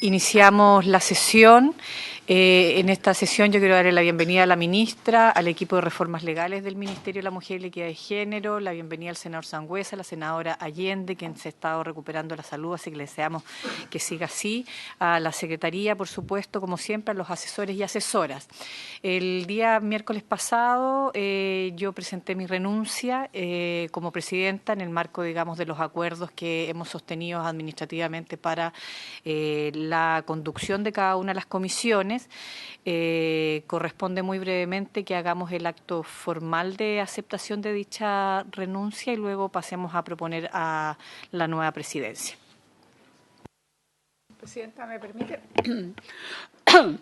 Iniciamos la sesión. En esta sesión yo quiero darle la bienvenida a la ministra, al equipo de reformas legales del Ministerio de la Mujer y la Equidad de Género, la bienvenida al senador Sangüesa, a la senadora Allende, quien se ha estado recuperando la salud, así que le deseamos que siga así, a la Secretaría, por supuesto, como siempre, a los asesores y asesoras. El día miércoles pasado yo presenté mi renuncia como presidenta en el marco, digamos, de los acuerdos que hemos sostenido administrativamente para la conducción de cada una de las comisiones. Corresponde muy brevemente que hagamos el acto formal de aceptación de dicha renuncia y luego pasemos a proponer a la nueva presidencia. Presidenta, ¿me permite?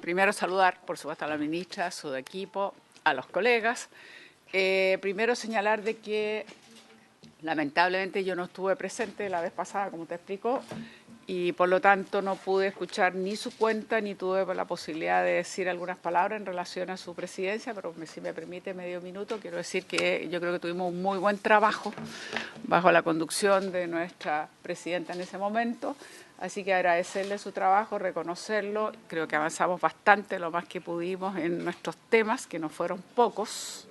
Primero saludar, por supuesto, a la ministra, a su equipo, a los colegas. Primero señalar de que lamentablemente yo no estuve presente la vez pasada, como te explicó, y por lo tanto no pude escuchar ni su cuenta ni tuve la posibilidad de decir algunas palabras en relación a su presidencia, pero si me permite medio minuto, quiero decir que yo creo que tuvimos un muy buen trabajo bajo la conducción de nuestra presidenta en ese momento, así que agradecerle su trabajo, reconocerlo, creo que avanzamos bastante lo más que pudimos en nuestros temas, que no fueron pocos,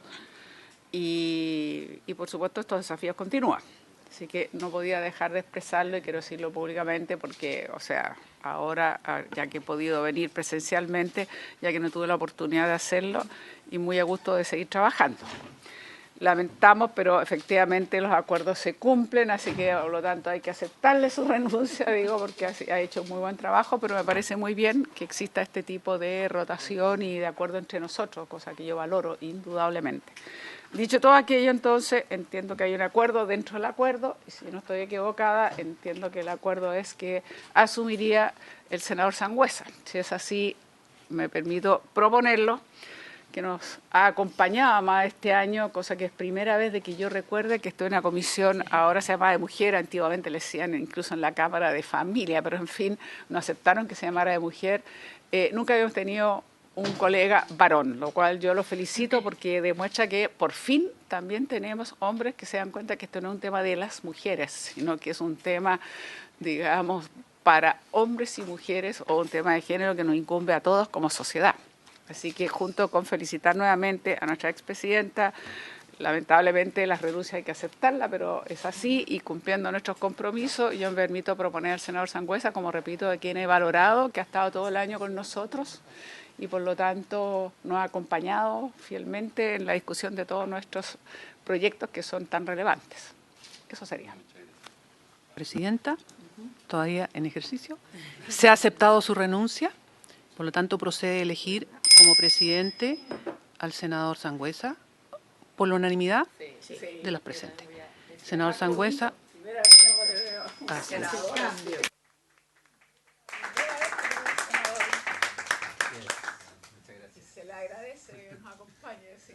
y por supuesto estos desafíos continúan. Así que no podía dejar de expresarlo y quiero decirlo públicamente porque, o sea, ahora, ya que he podido venir presencialmente, ya que no tuve la oportunidad de hacerlo, y muy a gusto de seguir trabajando. Lamentamos, pero efectivamente los acuerdos se cumplen, así que por lo tanto hay que aceptarle su renuncia, digo, porque ha hecho muy buen trabajo, pero me parece muy bien que exista este tipo de rotación y de acuerdo entre nosotros, cosa que yo valoro indudablemente. Dicho todo aquello, entonces, entiendo que hay un acuerdo dentro del acuerdo, y si no estoy equivocada, entiendo que el acuerdo es que asumiría el senador Sangüesa. Si es así, me permito proponerlo, que nos ha acompañado más este año, cosa que es primera vez de que yo recuerde que estoy en una comisión, ahora se llama de mujer, antiguamente le decían incluso en la Cámara de Familia, pero en fin, no aceptaron que se llamara de mujer. Nunca habíamos tenido un colega varón, lo cual yo lo felicito porque demuestra que por fin también tenemos hombres que se dan cuenta que esto no es un tema de las mujeres, sino que es un tema, digamos, para hombres y mujeres o un tema de género que nos incumbe a todos como sociedad. Así que junto con felicitar nuevamente a nuestra expresidenta, lamentablemente la renuncia hay que aceptarla, pero es así y cumpliendo nuestros compromisos, yo me permito proponer al senador Sangüesa, como repito, de quien he valorado, que ha estado todo el año con nosotros y por lo tanto nos ha acompañado fielmente en la discusión de todos nuestros proyectos que son tan relevantes. Eso sería. Presidenta, todavía en ejercicio, se ha aceptado su renuncia, por lo tanto procede a elegir como presidente al senador Sangüesa por la unanimidad de los presentes. Senador Sangüesa. Se le agradece que nos acompañe, sí.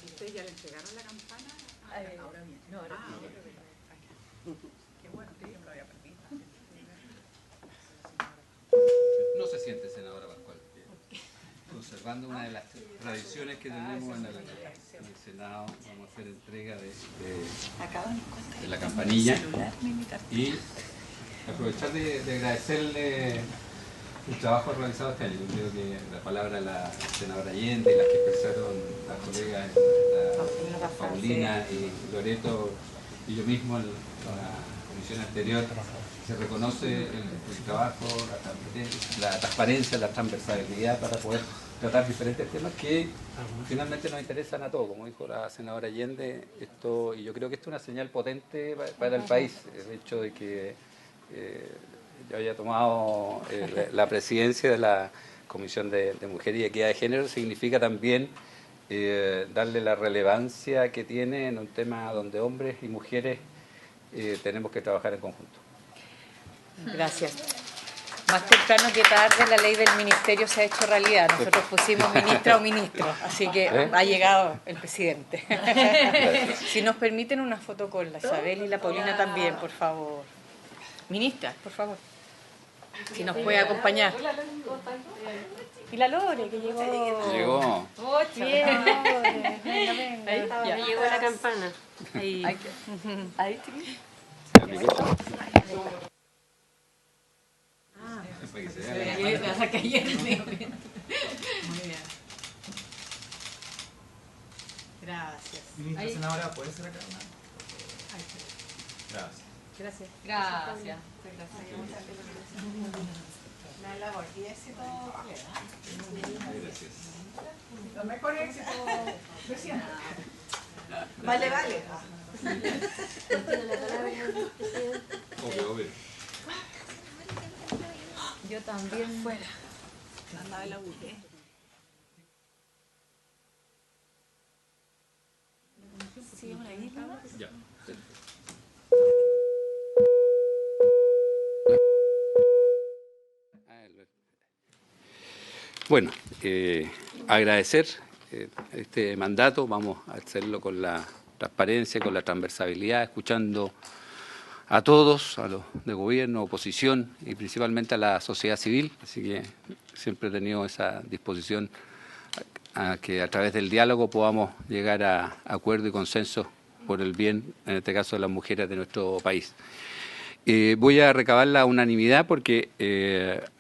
¿Ustedes ya le entregaron la campana? Ahora bien. No, ahora bien. Qué bueno, que yo me lo había perdido. No se siente, senadora Pascual. Conservando una de las tradiciones que tenemos en el Senado, vamos a hacer entrega de la campanilla y aprovechar de agradecerle el trabajo realizado este año. Yo creo que la palabra a la senadora Allende y las que expresaron las colegas la Paulina y Loreto y yo mismo en la comisión anterior, se reconoce el trabajo, la transparencia, la transversalidad para poder tratar diferentes temas que finalmente nos interesan a todos, como dijo la senadora Allende, y yo creo que esto es una señal potente para el país, el hecho de que yo haya tomado la presidencia de la Comisión de Mujer y Equidad de Género, significa también darle la relevancia que tiene en un tema donde hombres y mujeres tenemos que trabajar en conjunto. Gracias. Más temprano que tarde la ley del ministerio se ha hecho realidad. Nosotros pusimos ministra o ministro, así que ha llegado el presidente. Si nos permiten una foto con la Isabel y la Paulina también, por favor. Ministra, por favor. si nos puede acompañar. Y la Lore, que llegó. Llegó. Bien, Lore. Venga, venga. Ya llegó la campana. Ahí. Ahí, ¿Se aplicó? Para que se vea la- Muy bien. Gracias. Ministra senadora, ¿puede ser acá? Gracias. Gracias. Gracias. La labor y éxito, Gracias. los mejores éxitos, presidente. Vale. Obvio, obvio. Yo también. Fuera. Ya. Bueno, agradecer este mandato. Vamos a hacerlo con la transparencia, con la transversabilidad, escuchando a todos, a los de gobierno, oposición y principalmente a la sociedad civil. Así que siempre he tenido esa disposición a que a través del diálogo podamos llegar a acuerdo y consenso por el bien, en este caso, de las mujeres de nuestro país. Voy a recabar la unanimidad porque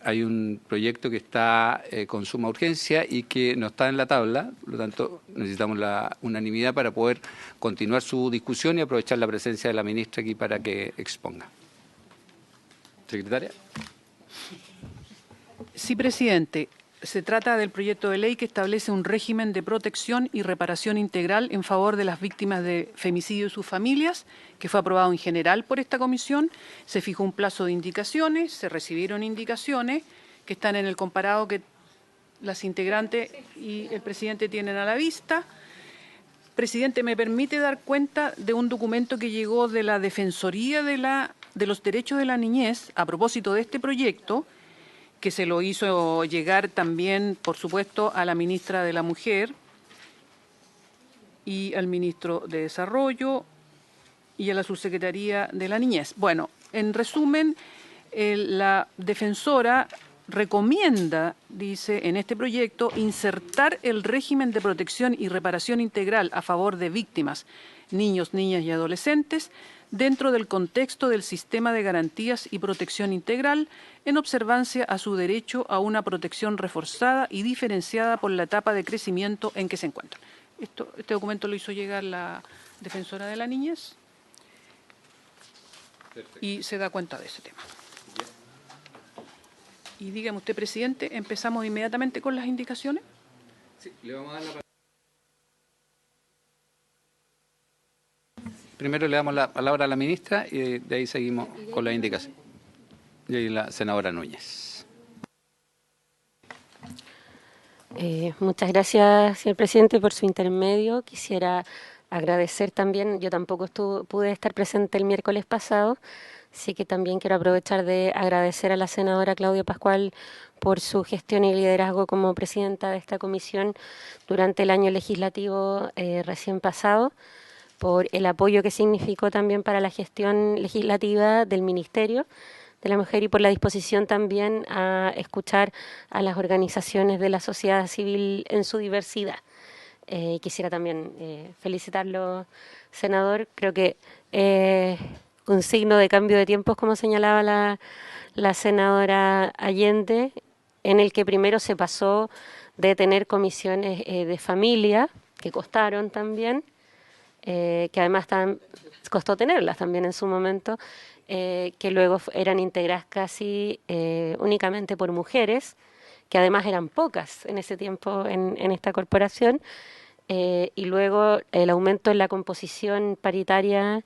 hay un proyecto que está con suma urgencia y que no está en la tabla, por lo tanto necesitamos la unanimidad para poder continuar su discusión y aprovechar la presencia de la ministra aquí para que exponga. Secretaria. Sí, presidente. Se trata del proyecto de ley que establece un régimen de protección y reparación integral en favor de las víctimas de femicidio y sus familias, que fue aprobado en general por esta comisión. Se fijó un plazo de indicaciones, se recibieron indicaciones que están en el comparado que las integrantes y el presidente tienen a la vista. Presidente, ¿me permite dar cuenta de un documento que llegó de la Defensoría de los Derechos de la Niñez a propósito de este proyecto, que se lo hizo llegar también, por supuesto, a la ministra de la Mujer y al ministro de Desarrollo y a la subsecretaría de la Niñez? Bueno, en resumen, la defensora recomienda, dice, en este proyecto, insertar el régimen de protección y reparación integral a favor de víctimas, niños, niñas y adolescentes, dentro del contexto del sistema de garantías y protección integral, en observancia a su derecho a una protección reforzada y diferenciada por la etapa de crecimiento en que se encuentran. Este documento lo hizo llegar la defensora de la niñez y se da cuenta de ese tema. Y dígame usted, presidente, ¿empezamos inmediatamente con las indicaciones? Sí, le vamos a dar la palabra. Primero le damos la palabra a la ministra y de ahí seguimos con la indicación. Y ahí la senadora Núñez. Muchas gracias, señor presidente, por su intermedio. Quisiera agradecer también, yo tampoco pude estar presente el miércoles pasado, así que también quiero aprovechar de agradecer a la senadora Claudia Pascual por su gestión y liderazgo como presidenta de esta comisión durante el año legislativo recién pasado, por el apoyo que significó también para la gestión legislativa del Ministerio de la Mujer y por la disposición también a escuchar a las organizaciones de la sociedad civil en su diversidad. Quisiera también felicitarlo, senador. Creo que un signo de cambio de tiempos, como señalaba la senadora Allende, en el que primero se pasó de tener comisiones de familia, que costaron también, que además costó tenerlas también en su momento, que luego eran integradas casi únicamente por mujeres, que además eran pocas en ese tiempo en esta corporación, y luego el aumento en la composición paritaria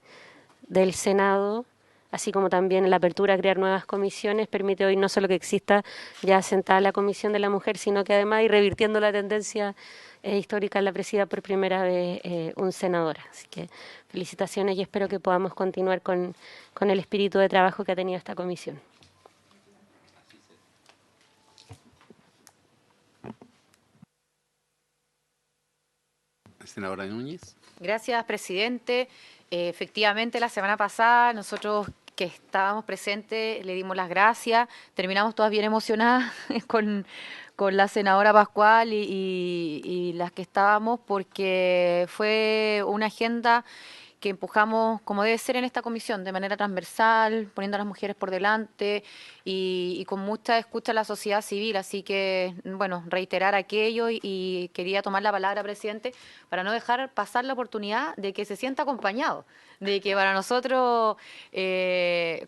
del Senado, así como también la apertura a crear nuevas comisiones, permite hoy no solo que exista ya sentada la Comisión de la Mujer, sino que además ir revirtiendo la tendencia histórica, la presida por primera vez un senador. Así que felicitaciones y espero que podamos continuar con el espíritu de trabajo que ha tenido esta comisión. Senadora Núñez. Gracias, presidente. Efectivamente, la semana pasada nosotros que estábamos presentes le dimos las gracias, terminamos todas bien emocionadas con la senadora Pascual y las que estábamos, porque fue una agenda que empujamos como debe ser en esta comisión, de manera transversal, poniendo a las mujeres por delante y con mucha escucha a la sociedad civil. Así que, bueno, reiterar aquello y quería tomar la palabra, presidente, para no dejar pasar la oportunidad de que se sienta acompañado, de que para nosotros,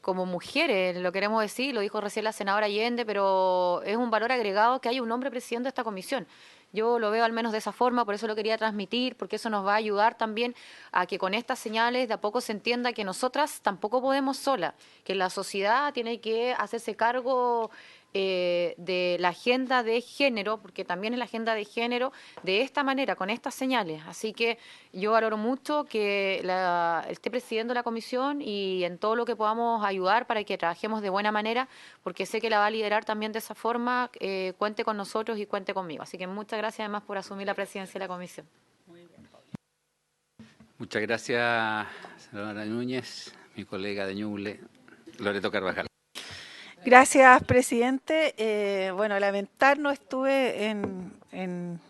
como mujeres, lo queremos decir, lo dijo recién la senadora Allende, pero es un valor agregado que haya un hombre presidente de esta comisión. Yo lo veo al menos de esa forma, por eso lo quería transmitir, porque eso nos va a ayudar también a que con estas señales de a poco se entienda que nosotras tampoco podemos solas, que la sociedad tiene que hacerse cargo de la agenda de género, porque también es la agenda de género, de esta manera, con estas señales. Así que yo valoro mucho que esté presidiendo la comisión y en todo lo que podamos ayudar para que trabajemos de buena manera, porque sé que la va a liderar también de esa forma, cuente con nosotros y cuente conmigo. Así que muchas gracias además por asumir la presidencia de la comisión. Muchas gracias, senadora Núñez, mi colega de Ñuble, Loreto Carvajal. Gracias, presidente. Bueno, lamentar no estuve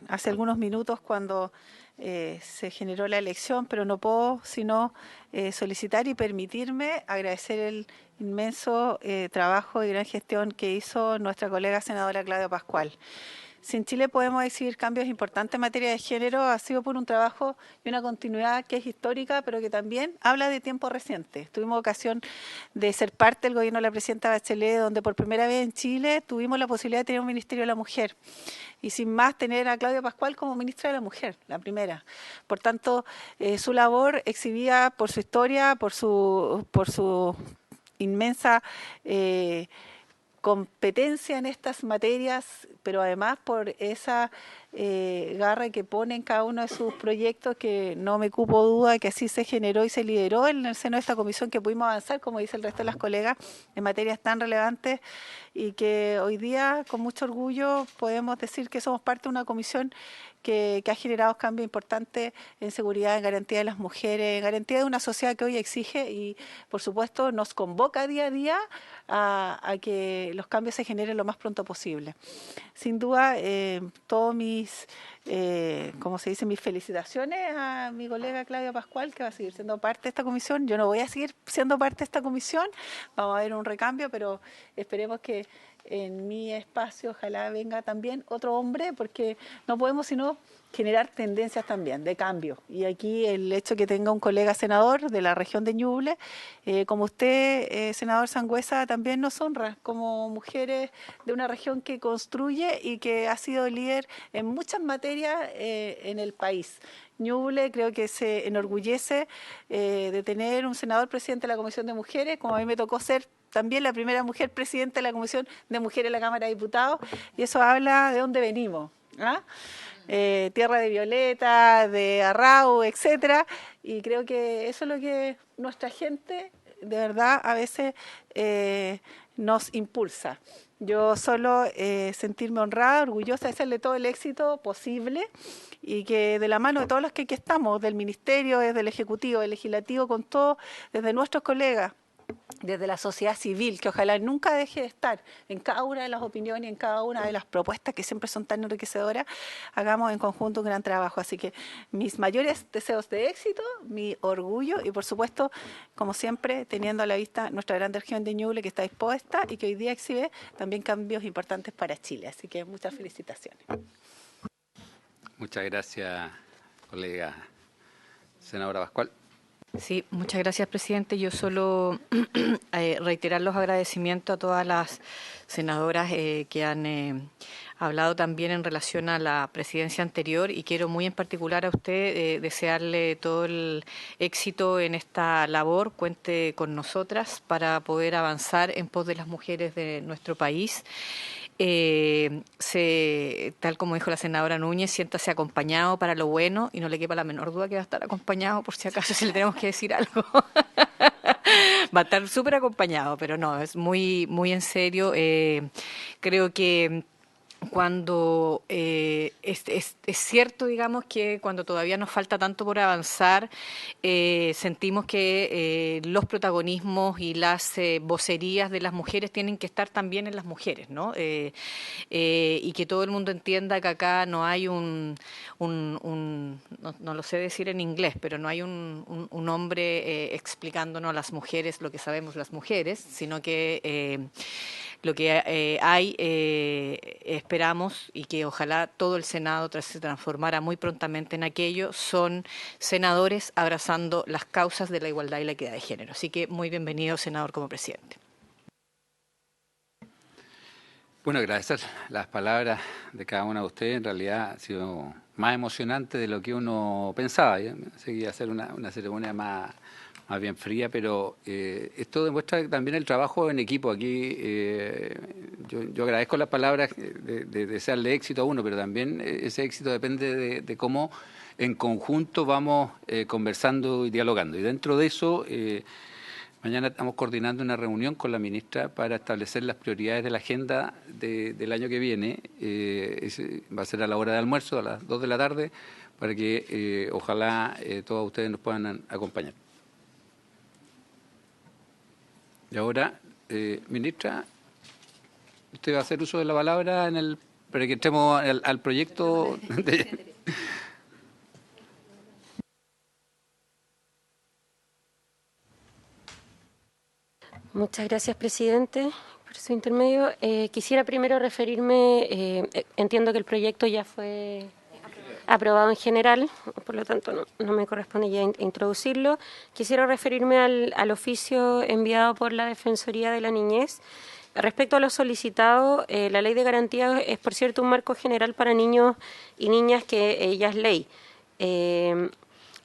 hace algunos minutos cuando se generó la elección, pero no puedo sino solicitar y permitirme agradecer el inmenso trabajo y gran gestión que hizo nuestra colega senadora Claudia Pascual. Si en Chile podemos exhibir cambios importantes en materia de género, ha sido por un trabajo y una continuidad que es histórica, pero que también habla de tiempo reciente. Tuvimos ocasión de ser parte del gobierno de la presidenta Bachelet, donde por primera vez en Chile tuvimos la posibilidad de tener un Ministerio de la Mujer. Y sin más, tener a Claudia Pascual como ministra de la Mujer, la primera. Por tanto, su labor exhibida por su historia, por su inmensa competencia en estas materias, pero además por esa garra que pone en cada uno de sus proyectos, que no me cupo duda que así se generó y se lideró en el seno de esta comisión, que pudimos avanzar, como dice el resto de las colegas, en materias tan relevantes y que hoy día con mucho orgullo podemos decir que somos parte de una comisión que ha generado cambios importantes en seguridad, en garantía de las mujeres, en garantía de una sociedad que hoy exige y por supuesto nos convoca día a día a que los cambios se generen lo más pronto posible. Sin duda, todos mis, como se dice, mis felicitaciones a mi colega Claudia Pascual, que va a seguir siendo parte de esta comisión. Yo no voy a seguir siendo parte de esta comisión, vamos a ver un recambio, pero esperemos que en mi espacio ojalá venga también otro hombre, porque no podemos sino generar tendencias también de cambio. Y aquí el hecho que tenga un colega senador de la región de Ñuble, como usted, senador Sangüesa, también nos honra como mujeres de una región que construye y que ha sido líder en muchas materias en el país. Ñuble creo que se enorgullece de tener un senador presidente de la Comisión de Mujeres, como a mí me tocó ser también la primera mujer presidenta de la Comisión de Mujeres en la Cámara de Diputados, y eso habla de dónde venimos, ¿ah? Tierra de Violeta, de Arrau, etcétera, y creo que eso es lo que nuestra gente de verdad a veces nos impulsa. Yo solo sentirme honrada, orgullosa de hacerle todo el éxito posible y que de la mano de todos los que aquí estamos, del Ministerio, desde el Ejecutivo, del Legislativo, con todo, desde nuestros colegas, desde la sociedad civil, que ojalá nunca deje de estar en cada una de las opiniones, en cada una de las propuestas que siempre son tan enriquecedoras, hagamos en conjunto un gran trabajo. Así que mis mayores deseos de éxito, mi orgullo y por supuesto, como siempre, teniendo a la vista nuestra gran región de Ñuble que está dispuesta y que hoy día exhibe también cambios importantes para Chile. Así que muchas felicitaciones. Muchas gracias, colega senadora Pascual. Sí, muchas gracias, presidente. Yo solo reiterar los agradecimientos a todas las senadoras que han hablado también en relación a la presidencia anterior y quiero muy en particular a usted desearle todo el éxito en esta labor. Cuente con nosotras para poder avanzar en pos de las mujeres de nuestro país. Tal como dijo la senadora Núñez, siéntase acompañado para lo bueno y no le quepa la menor duda que va a estar acompañado por si acaso si le tenemos que decir algo. Va a estar súper acompañado, pero no, es muy, muy en serio. Creo que cuando es cierto, digamos, que cuando todavía nos falta tanto por avanzar, sentimos que los protagonismos y las vocerías de las mujeres tienen que estar también en las mujeres, ¿no? Y que todo el mundo entienda que acá no hay no lo sé decir en inglés, pero no hay un hombre explicándonos a las mujeres lo que sabemos las mujeres, sino que lo que hay, esperamos, y que ojalá todo el Senado se transformara muy prontamente en aquello, son senadores abrazando las causas de la igualdad y la equidad de género. Así que muy bienvenido, senador, como presidente. Bueno, agradecer las palabras de cada una de ustedes. En realidad ha sido más emocionante de lo que uno pensaba. Yo pensé que iba a ser una ceremonia más bien fría, pero esto demuestra también el trabajo en equipo. Aquí yo agradezco las palabras de desearle éxito a uno, pero también ese éxito depende de cómo en conjunto vamos conversando y dialogando. Y dentro de eso, mañana estamos coordinando una reunión con la ministra para establecer las prioridades de la agenda del año que viene. Va a ser a la hora de almuerzo, a las 2 de la tarde, para que ojalá todos ustedes nos puedan acompañar. Y ahora, ministra, usted va a hacer uso de la palabra para que entremos al proyecto de... Muchas gracias, presidente, por su intermedio. Quisiera primero referirme, entiendo que el proyecto ya fue aprobado en general, por lo tanto no me corresponde ya introducirlo. Quisiera referirme al oficio enviado por la Defensoría de la Niñez. Respecto a lo solicitado, la Ley de Garantías es, por cierto, un marco general para niños y niñas que ya es ley.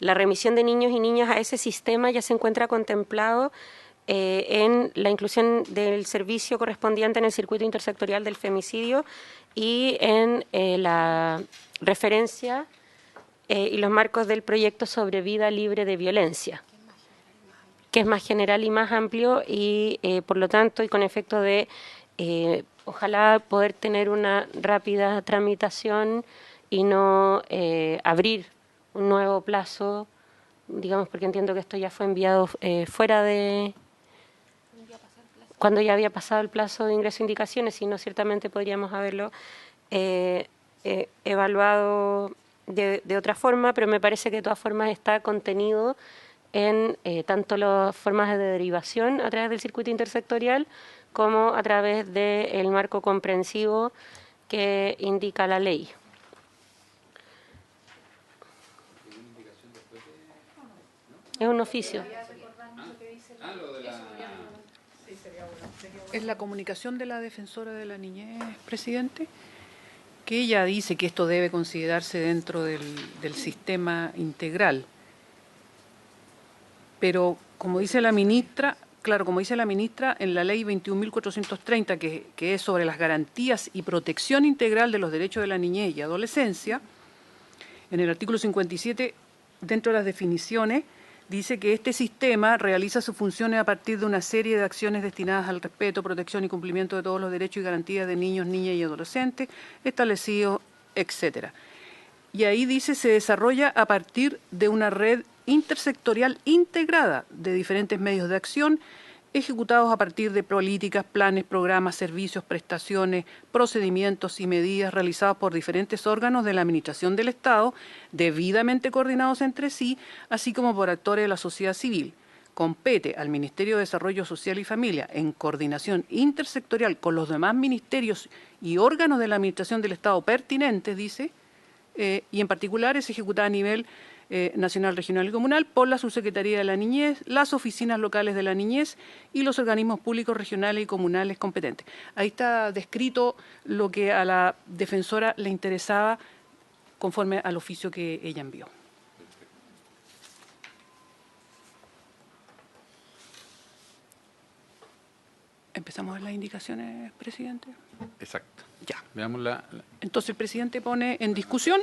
La remisión de niños y niñas a ese sistema ya se encuentra contemplado en la inclusión del servicio correspondiente en el circuito intersectorial del femicidio y en la referencia y los marcos del proyecto sobre vida libre de violencia, que es más general y más amplio y por lo tanto y con efecto de ojalá poder tener una rápida tramitación y no abrir un nuevo plazo, digamos, porque entiendo que esto ya fue enviado fuera de... cuando ya había pasado el plazo de ingreso de indicaciones, si no, ciertamente podríamos haberlo evaluado de otra forma, pero me parece que de todas formas está contenido en tanto las formas de derivación a través del circuito intersectorial como a través del marco comprensivo que indica la ley. Es un oficio. Es la comunicación de la defensora de la niñez, presidente, que ella dice que esto debe considerarse dentro del sistema integral. Pero, como dice la ministra, claro, como dice la ministra, en la ley 21.430, que es sobre las garantías y protección integral de los derechos de la niñez y adolescencia, en el artículo 57, dentro de las definiciones, dice que este sistema realiza sus funciones a partir de una serie de acciones destinadas al respeto, protección y cumplimiento de todos los derechos y garantías de niños, niñas y adolescentes establecidos, etcétera. Y ahí dice se desarrolla a partir de una red intersectorial integrada de diferentes medios de acción ejecutados a partir de políticas, planes, programas, servicios, prestaciones, procedimientos y medidas realizados por diferentes órganos de la Administración del Estado, debidamente coordinados entre sí, así como por actores de la sociedad civil. Compete al Ministerio de Desarrollo Social y Familia, en coordinación intersectorial con los demás ministerios y órganos de la Administración del Estado pertinentes, dice, y en particular es ejecutada a nivel nacional, regional y comunal por la Subsecretaría de la Niñez, las oficinas locales de la niñez y los organismos públicos regionales y comunales competentes. Ahí está descrito lo que a la defensora le interesaba conforme al oficio que ella envió. ¿Empezamos las indicaciones, presidente? Exacto. Ya. Veamos Entonces el presidente pone en discusión,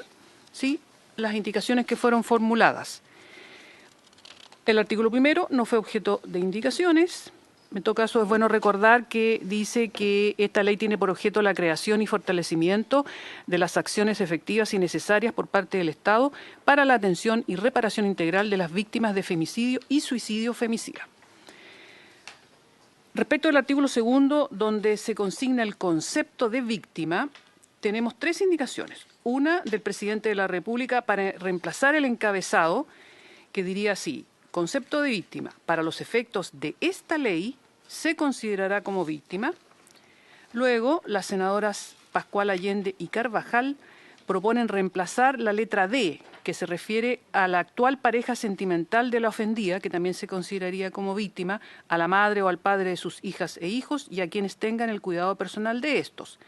¿sí?, las indicaciones que fueron formuladas. El artículo primero no fue objeto de indicaciones. En todo caso, es bueno recordar que dice que esta ley tiene por objeto la creación y fortalecimiento de las acciones efectivas y necesarias por parte del Estado para la atención y reparación integral de las víctimas de femicidio y suicidio femicida. Respecto al artículo 2, donde se consigna el concepto de víctima, tenemos 3 indicaciones. Una del presidente de la República para reemplazar el encabezado, que diría así: concepto de víctima, para los efectos de esta ley, se considerará como víctima. Luego, las senadoras Pascual, Allende y Carvajal proponen reemplazar la letra D, que se refiere a la actual pareja sentimental de la ofendida, que también se consideraría como víctima, a la madre o al padre de sus hijas e hijos y a quienes tengan el cuidado personal de estos.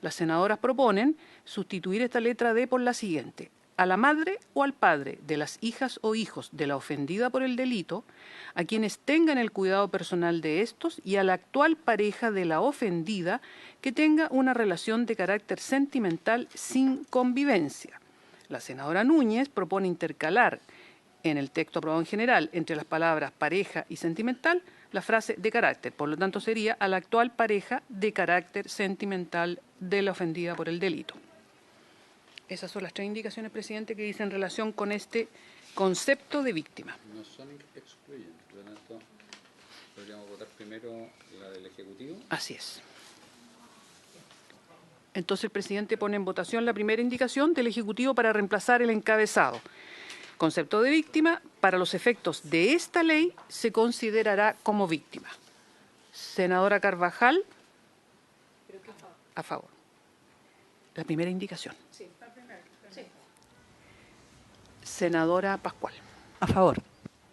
Las senadoras proponen sustituir esta letra D por la siguiente: a la madre o al padre de las hijas o hijos de la ofendida por el delito, a quienes tengan el cuidado personal de estos y a la actual pareja de la ofendida que tenga una relación de carácter sentimental sin convivencia. La senadora Núñez propone intercalar en el texto aprobado en general entre las palabras pareja y sentimental la frase de carácter. Por lo tanto, sería a la actual pareja de carácter sentimental de la ofendida por el delito. Esas son las 3 indicaciones, presidente, que dicen relación con este concepto de víctima. No son excluyentes, por lo tanto, podríamos votar primero la del Ejecutivo. Así es. Entonces el presidente pone en votación la primera indicación del Ejecutivo para reemplazar el encabezado. Concepto de víctima, para los efectos de esta ley, se considerará como víctima. Senadora Carvajal, a favor. La primera indicación. Senadora Pascual. A favor.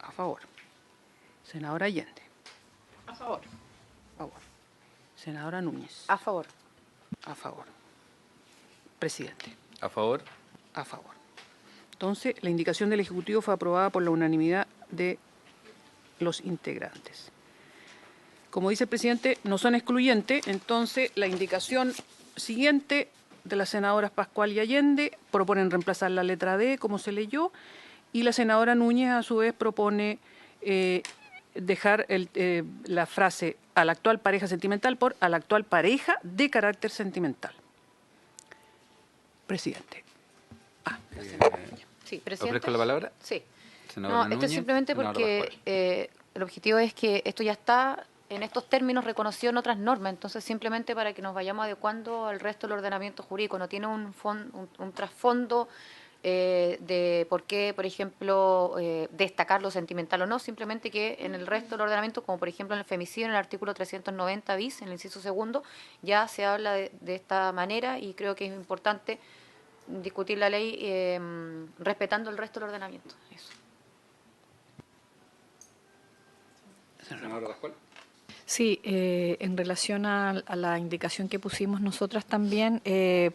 A favor. Senadora Allende. A favor. A favor. Senadora Núñez. A favor. A favor. Presidente. A favor. A favor. Entonces, la indicación del Ejecutivo fue aprobada por la unanimidad de los integrantes. Como dice el presidente, no son excluyentes, entonces la indicación siguiente de las senadoras Pascual y Allende proponen reemplazar la letra D, como se leyó, y la senadora Núñez, a su vez, propone dejar la frase a la actual pareja sentimental por a la actual pareja de carácter sentimental. Presidente. Sí, presidente. ¿Ofrezco la palabra? Sí. Senadora No, esto es Núñez, simplemente senadora porque Pascual. el objetivo es que esto ya está en estos términos reconocido en otras normas, entonces simplemente para que nos vayamos adecuando al resto del ordenamiento jurídico, no tiene un trasfondo de por qué, por ejemplo, destacar lo sentimental o no, simplemente que en el resto del ordenamiento, como por ejemplo en el femicidio, en el artículo 390 bis, en el inciso 2, ya se habla de esta manera y creo que es importante discutir la ley respetando el resto del ordenamiento. Eso. Senadora Pascual. Sí, en relación a la indicación que pusimos nosotras también,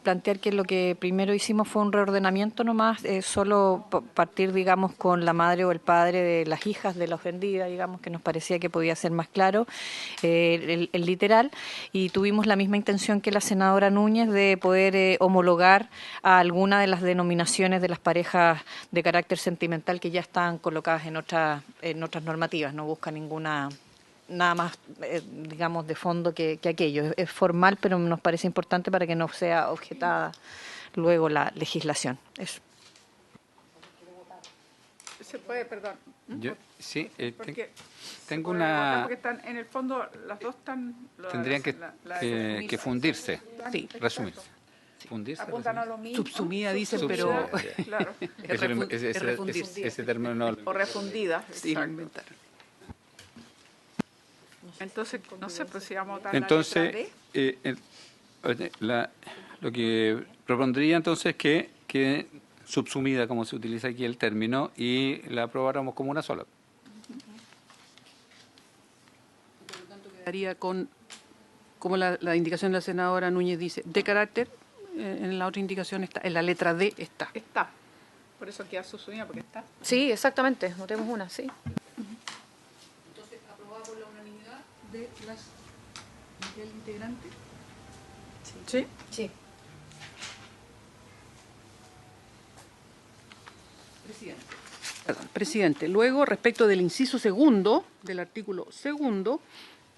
plantear que lo que primero hicimos fue un reordenamiento nomás, solo partir, digamos, con la madre o el padre de las hijas de la ofendida, digamos, que nos parecía que podía ser más claro el literal, y tuvimos la misma intención que la senadora Núñez de poder homologar a alguna de las denominaciones de las parejas de carácter sentimental que ya están colocadas en otras normativas, no busca nada más, digamos, de fondo que aquello. Es formal, pero nos parece importante para que no sea objetada luego la legislación. Eso. Se puede, perdón. Yo, sí, Porque tengo se puede votar una... porque están, en el fondo, las dos están... Tendrían que fundirse, Sí. resumirse. Fundirse, Apuntan a lo mismo. Subsumida, dicen, Subsumida, pero... claro. Es refundirse. ese término no... O refundida. Sí, lo exacto. inventaron. Entonces, no sé, pues si vamos a votar Entonces, la letra D. lo que propondría entonces es que subsumida, como se utiliza aquí el término, y la aprobáramos como una sola. Quedaría con, como la indicación de la senadora Núñez dice, de carácter, en la otra indicación está, en la letra D está. Está. Por eso queda subsumida, porque está. Sí, exactamente, votemos una, sí. Entonces, aprobada por la unanimidad de del integrante. ¿Sí? Sí. Presidente, luego respecto del inciso 2 del artículo 2,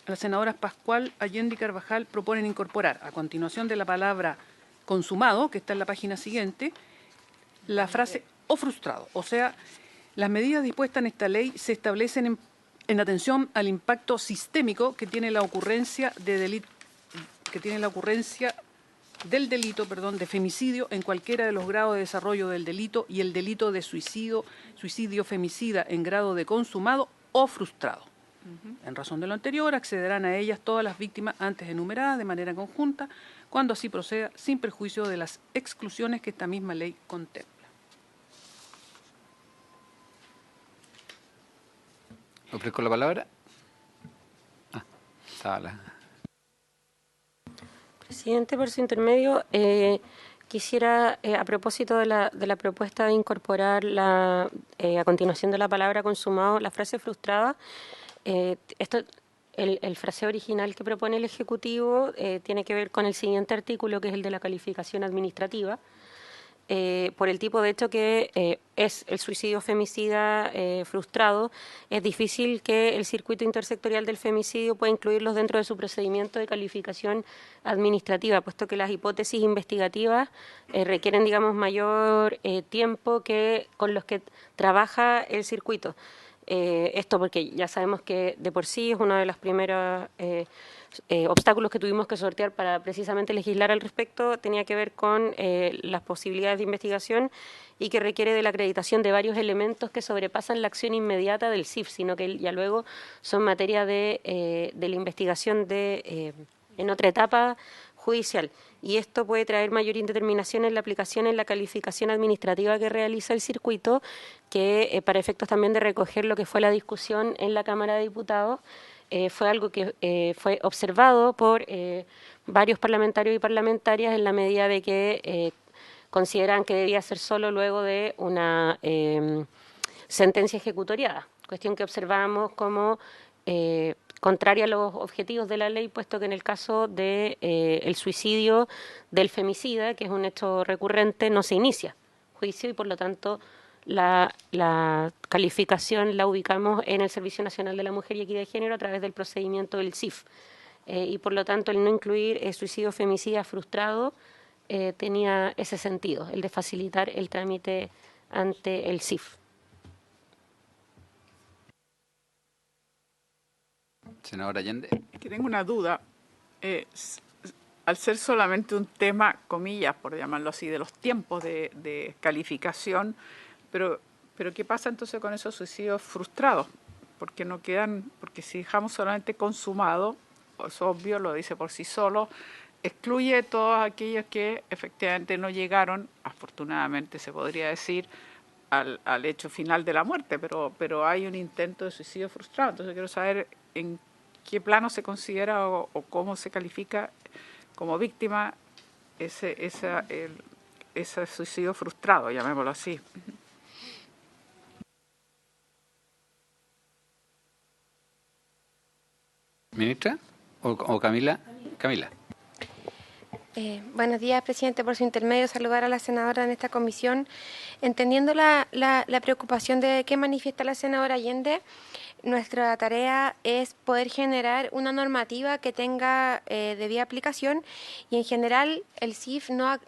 las senadoras Pascual, Allende y Carvajal proponen incorporar, a continuación de la palabra consumado, que está en la página siguiente, la frase o frustrado. O sea, las medidas dispuestas en esta ley se establecen en atención al impacto sistémico que tiene la ocurrencia del delito de femicidio en cualquiera de los grados de desarrollo del delito y el delito de suicidio femicida en grado de consumado o frustrado. En razón de lo anterior, accederán a ellas todas las víctimas antes enumeradas de manera conjunta, cuando así proceda, sin perjuicio de las exclusiones que esta misma ley contempla. Ofrezco la palabra. Sala. Presidente, por su intermedio, quisiera, a propósito de la propuesta de incorporar a continuación de la palabra consumado, la frase frustrada, el fraseo original que propone el Ejecutivo tiene que ver con el siguiente artículo, que es el de la calificación administrativa, por el tipo de hecho que es el suicidio femicida frustrado. Es difícil que el circuito intersectorial del femicidio pueda incluirlos dentro de su procedimiento de calificación administrativa, puesto que las hipótesis investigativas requieren, digamos, mayor tiempo que con los que trabaja el circuito. Esto porque ya sabemos que de por sí es uno de los primeros obstáculos que tuvimos que sortear para precisamente legislar al respecto, tenía que ver con las posibilidades de investigación y que requiere de la acreditación de varios elementos que sobrepasan la acción inmediata del CIF, sino que ya luego son materia de la investigación en otra etapa judicial. Y esto puede traer mayor indeterminación en la aplicación en la calificación administrativa que realiza el circuito, que para efectos también de recoger lo que fue la discusión en la Cámara de Diputados, fue algo que fue observado por varios parlamentarios y parlamentarias en la medida de que consideran que debía ser solo luego de una sentencia ejecutoriada, cuestión que observamos como contraria a los objetivos de la ley, puesto que en el caso de el suicidio del femicida, que es un hecho recurrente, no se inicia juicio y por lo tanto la calificación la ubicamos en el Servicio Nacional de la Mujer y Equidad de Género a través del procedimiento del CIF. Y por lo tanto el no incluir suicidio femicida frustrado tenía ese sentido, el de facilitar el trámite ante el CIF. Senadora Allende. Que tengo una duda. Al ser solamente un tema, comillas, por llamarlo así, de los tiempos de calificación, pero ¿qué pasa entonces con esos suicidios frustrados? Porque no quedan, porque si dejamos solamente consumado, es obvio, lo dice por sí solo, excluye todos aquellos que efectivamente no llegaron, afortunadamente se podría decir, al hecho final de la muerte, pero hay un intento de suicidio frustrado. Entonces quiero saber en qué plano se considera o cómo se califica como víctima ese suicidio frustrado, llamémoslo así. ¿Ministra? ¿O Camila? Camila. Buenos días, presidente. Por su intermedio, saludar a la senadora en esta comisión. Entendiendo la preocupación de que manifiesta la senadora Allende, nuestra tarea es poder generar una normativa que tenga debida aplicación y en general el CIF no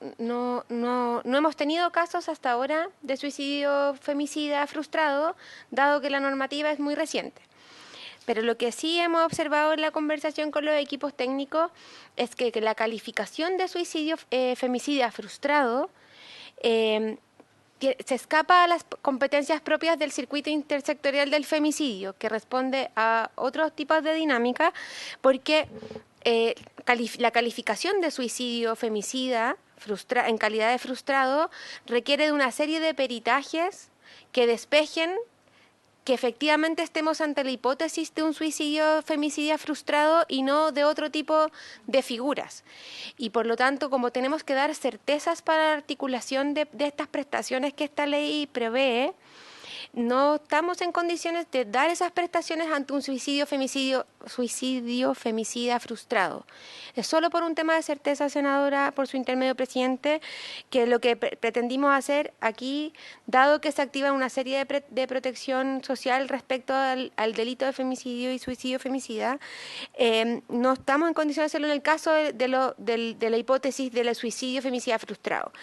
hemos tenido casos hasta ahora de suicidio femicida frustrado, dado que la normativa es muy reciente. Pero lo que sí hemos observado en la conversación con los equipos técnicos es que la calificación de suicidio femicida frustrado se escapa a las competencias propias del circuito intersectorial del femicidio, que responde a otros tipos de dinámica, porque la calificación de suicidio femicida en calidad de frustrado requiere de una serie de peritajes que despejen que efectivamente estemos ante la hipótesis de un suicidio femicida frustrado y no de otro tipo de figuras. Y por lo tanto, como tenemos que dar certezas para la articulación de estas prestaciones que esta ley prevé, no estamos en condiciones de dar esas prestaciones ante un suicidio femicida frustrado. Es solo por un tema de certeza, senadora, por su intermedio, presidente, que lo que pretendimos hacer aquí, dado que se activa una serie de protección social respecto al delito de femicidio y suicidio femicida, no estamos en condiciones de hacerlo en el caso de la hipótesis del suicidio femicida frustrado.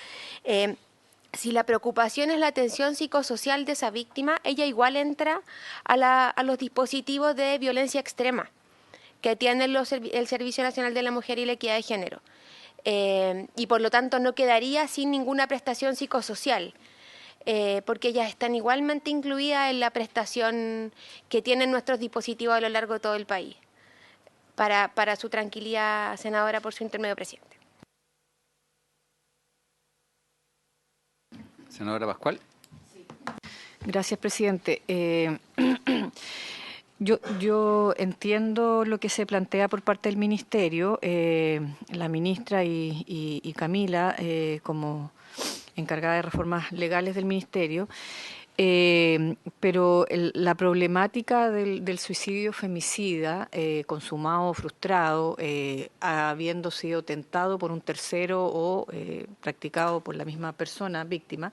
Si la preocupación es la atención psicosocial de esa víctima, ella igual entra a los dispositivos de violencia extrema que tiene el Servicio Nacional de la Mujer y la Equidad de Género. Y por lo tanto no quedaría sin ninguna prestación psicosocial, porque ellas están igualmente incluidas en la prestación que tienen nuestros dispositivos a lo largo de todo el país. Para su tranquilidad, senadora, por su intermedio, presidente. Senadora Pascual. Gracias, presidente. Yo entiendo lo que se plantea por parte del Ministerio, la ministra y Camila, como encargada de reformas legales del Ministerio, pero la problemática del suicidio femicida, consumado o frustrado, habiendo sido tentado por un tercero o practicado por la misma persona víctima,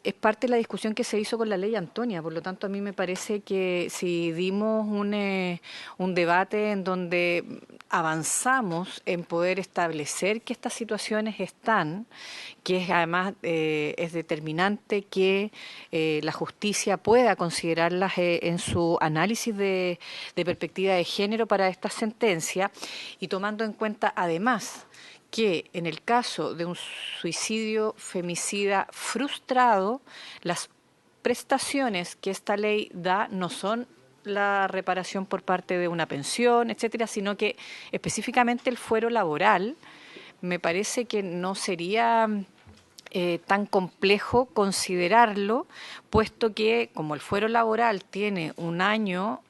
es parte de la discusión que se hizo con la ley Antonia. Por lo tanto, a mí me parece que si dimos un debate en donde avanzamos en poder establecer que estas situaciones están, que es además es determinante que la justicia pueda considerarlas en su análisis de perspectiva de género para esta sentencia, y tomando en cuenta además que en el caso de un suicidio femicida frustrado, las prestaciones que esta ley da no son la reparación por parte de una pensión, etcétera, sino que específicamente el fuero laboral. Me parece que no sería tan complejo considerarlo, puesto que como el fuero laboral tiene un año,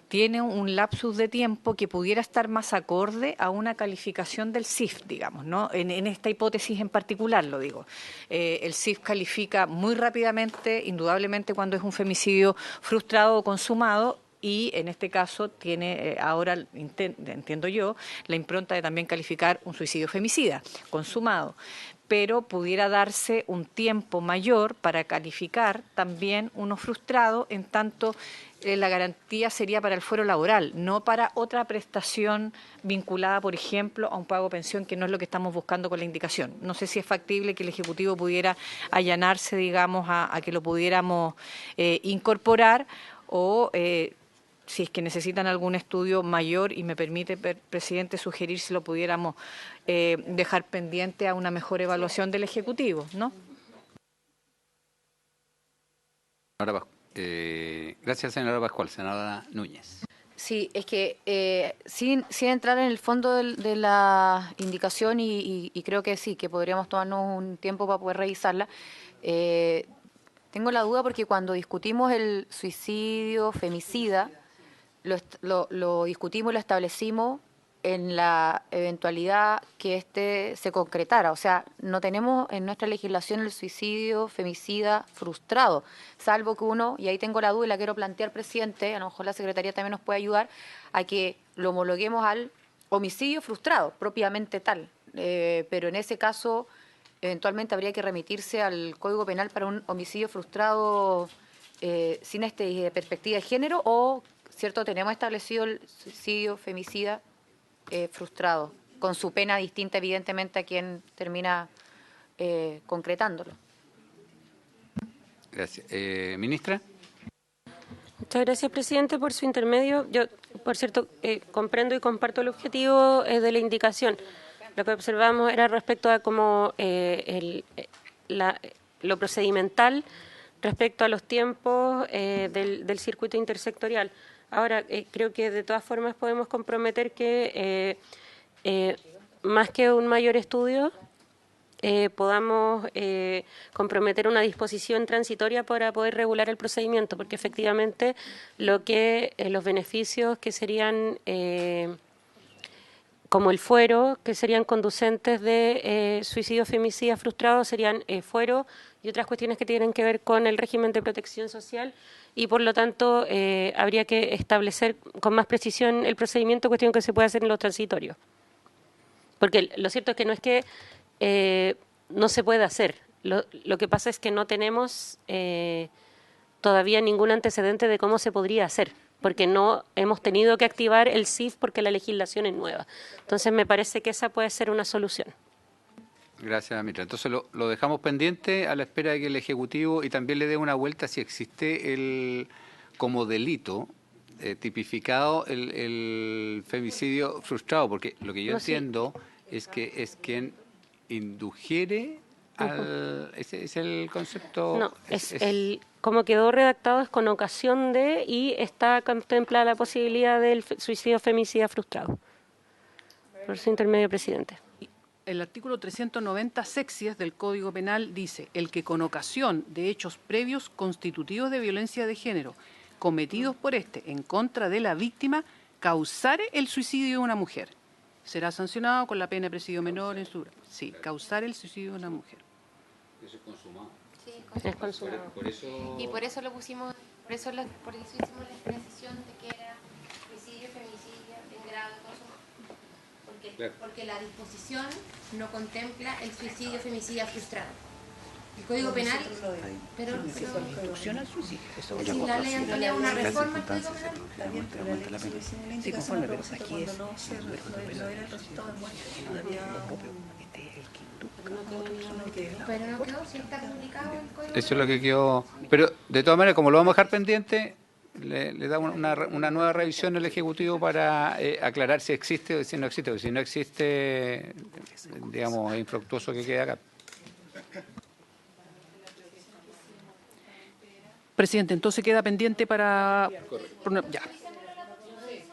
tiene un lapsus de tiempo que pudiera estar más acorde a una calificación del CIF, digamos, ¿no? En esta hipótesis en particular, lo digo. El CIF califica muy rápidamente, indudablemente, cuando es un femicidio frustrado o consumado, y en este caso tiene ahora, entiendo yo, la impronta de también calificar un suicidio femicida, consumado, pero pudiera darse un tiempo mayor para calificar también uno frustrado, en tanto la garantía sería para el fuero laboral, no para otra prestación vinculada, por ejemplo, a un pago de pensión, que no es lo que estamos buscando con la indicación. No sé si es factible que el Ejecutivo pudiera allanarse, digamos, a que lo pudiéramos incorporar, o si es que necesitan algún estudio mayor, y me permite, presidente, sugerir si lo pudiéramos dejar pendiente a una mejor evaluación del Ejecutivo, ¿no? Gracias, senadora Pascual. Senadora Núñez. Sí, es que sin entrar en el fondo de la indicación, y creo que sí, que podríamos tomarnos un tiempo para poder revisarla, tengo la duda porque cuando discutimos el suicidio femicida, lo discutimos y lo establecimos en la eventualidad que éste se concretara. O sea, no tenemos en nuestra legislación el suicidio femicida frustrado, salvo que uno, y ahí tengo la duda y la quiero plantear, presidente, a lo mejor la Secretaría también nos puede ayudar, a que lo homologuemos al homicidio frustrado, propiamente tal. Pero en ese caso, eventualmente habría que remitirse al Código Penal para un homicidio frustrado sin perspectiva de género, o, ¿cierto?, tenemos establecido el suicidio femicida frustrado, con su pena distinta, evidentemente, a quien termina concretándolo. Gracias. Ministra. Muchas gracias, presidente, por su intermedio. Yo, por cierto, comprendo y comparto el objetivo de la indicación. Lo que observamos era respecto a cómo lo procedimental respecto a los tiempos del circuito intersectorial. Ahora, creo que de todas formas podemos comprometer que más que un mayor estudio, podamos comprometer una disposición transitoria para poder regular el procedimiento, porque efectivamente los beneficios que serían como el fuero, que serían conducentes de suicidio femicida frustrado, serían fuero y otras cuestiones que tienen que ver con el régimen de protección social, y por lo tanto habría que establecer con más precisión el procedimiento, cuestión que se puede hacer en los transitorios. Porque lo cierto es que no es que no se pueda hacer, lo que pasa es que no tenemos todavía ningún antecedente de cómo se podría hacer, porque no hemos tenido que activar el CIF porque la legislación es nueva. Entonces me parece que esa puede ser una solución. Gracias, Mitra. Entonces lo dejamos pendiente a la espera de que el Ejecutivo y también le dé una vuelta si existe como delito tipificado el femicidio frustrado, porque lo que yo entiendo es que es quien indujere ese es el concepto. No, como quedó redactado es con ocasión de, y está contemplada la posibilidad del suicidio femicida frustrado. Por su intermedio, presidente. El artículo 390 sexies del Código Penal dice: el que con ocasión de hechos previos constitutivos de violencia de género cometidos por en contra de la víctima causare el suicidio de una mujer, será sancionado con la pena de presidio menor en su... Sí, causar el suicidio de una mujer. Eso es consumado. Sí, Es consumado. Por eso... Y por eso lo pusimos, por eso hicimos la precisión de que era suicidio, femicidio, en grado, porque la disposición no contempla el suicidio, femicidio frustrado. El Código Penal, pero al suicidio. si la ley Antonia una reforma al Código Penal, Sí, conforme, pero aquí es... pero no quedó, si está publicado el Código. Eso es lo que quedó. Pero de todas maneras, como lo vamos a dejar pendiente, le damos una nueva revisión al Ejecutivo para aclarar si existe o si no existe. Porque si no existe, digamos, es infructuoso que quede acá. Presidente, entonces queda pendiente para ya,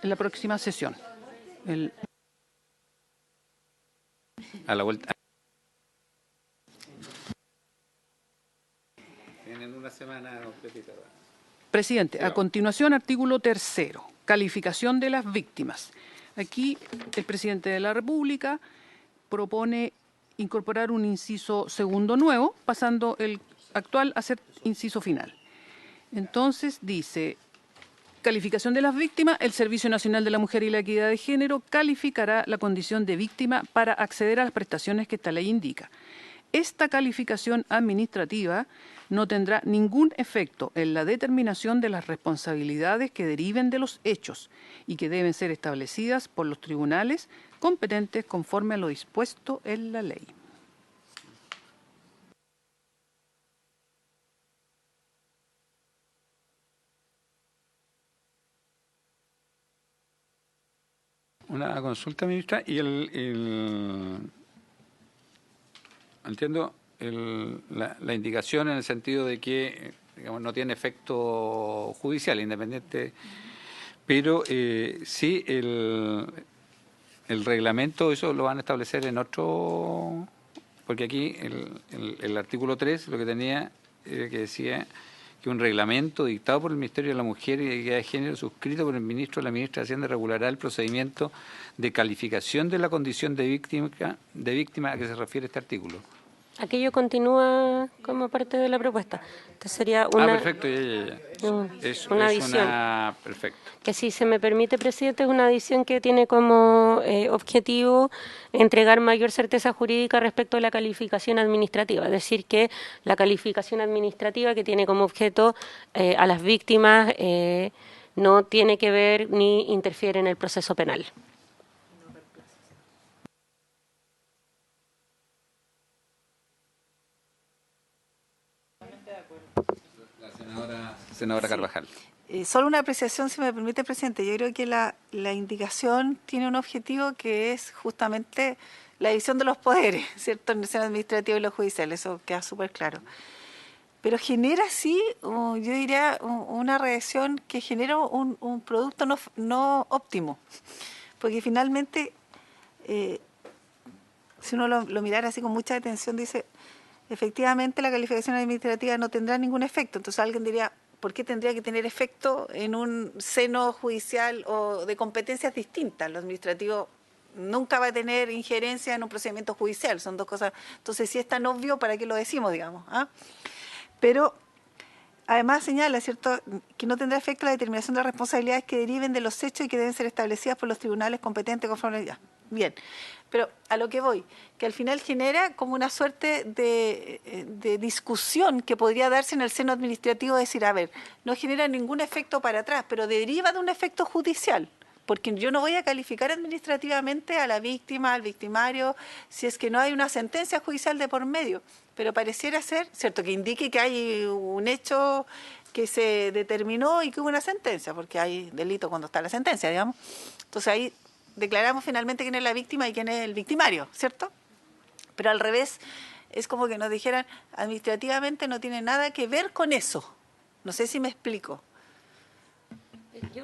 en la próxima sesión. A la vuelta. Tienen una semana completita. Presidente, a continuación, artículo 3, calificación de las víctimas. Aquí el presidente de la República propone incorporar un inciso segundo nuevo, pasando el actual a ser inciso final. Entonces dice: calificación de las víctimas, el Servicio Nacional de la Mujer y la Equidad de Género calificará la condición de víctima para acceder a las prestaciones que esta ley indica. Esta calificación administrativa no tendrá ningún efecto en la determinación de las responsabilidades que deriven de los hechos y que deben ser establecidas por los tribunales competentes conforme a lo dispuesto en la ley. Una consulta, ministra, y entiendo la indicación en el sentido de que, digamos, no tiene efecto judicial independiente, pero sí el reglamento, eso lo van a establecer en otro, porque aquí el artículo 3 lo que tenía que decía que un reglamento dictado por el Ministerio de la Mujer y la Equidad de Género, suscrito por el ministro o la ministra de Hacienda, regulará el procedimiento de calificación de la condición de víctima a que se refiere este artículo. Aquello continúa como parte de la propuesta. Entonces sería una... perfecto, ya. Una adición. Perfecto. Que si se me permite, presidente, es una adición que tiene como objetivo entregar mayor certeza jurídica respecto a la calificación administrativa. Es decir, que la calificación administrativa que tiene como objeto a las víctimas no tiene que ver ni interfiere en el proceso penal. Senadora Carvajal. Solo una apreciación, si me permite, presidente. Yo creo que la indicación tiene un objetivo que es justamente la división de los poderes, ¿cierto? En el seno administrativo y lo judicial, eso queda súper claro. Pero genera, sí, yo diría, una reacción que genera un producto no óptimo. Porque finalmente, si uno lo mirara así con mucha atención, dice, efectivamente la calificación administrativa no tendrá ningún efecto. Entonces alguien diría, ¿por qué tendría que tener efecto en un seno judicial o de competencias distintas? Lo administrativo nunca va a tener injerencia en un procedimiento judicial, son dos cosas. Entonces, si es tan obvio, ¿para qué lo decimos, digamos? ¿Ah? Pero además señala, ¿cierto?, que no tendrá efecto la determinación de las responsabilidades que deriven de los hechos y que deben ser establecidas por los tribunales competentes conforme ya. Bien, pero a lo que voy, que al final genera como una suerte de discusión que podría darse en el seno administrativo, decir, a ver, no genera ningún efecto para atrás, pero deriva de un efecto judicial. Porque yo no voy a calificar administrativamente a la víctima, al victimario, si es que no hay una sentencia judicial de por medio. Pero pareciera ser, ¿cierto?, que indique que hay un hecho que se determinó y que hubo una sentencia, porque hay delito cuando está la sentencia, digamos. Entonces ahí declaramos finalmente quién es la víctima y quién es el victimario, ¿cierto? Pero al revés, es como que nos dijeran, administrativamente no tiene nada que ver con eso. No sé si me explico.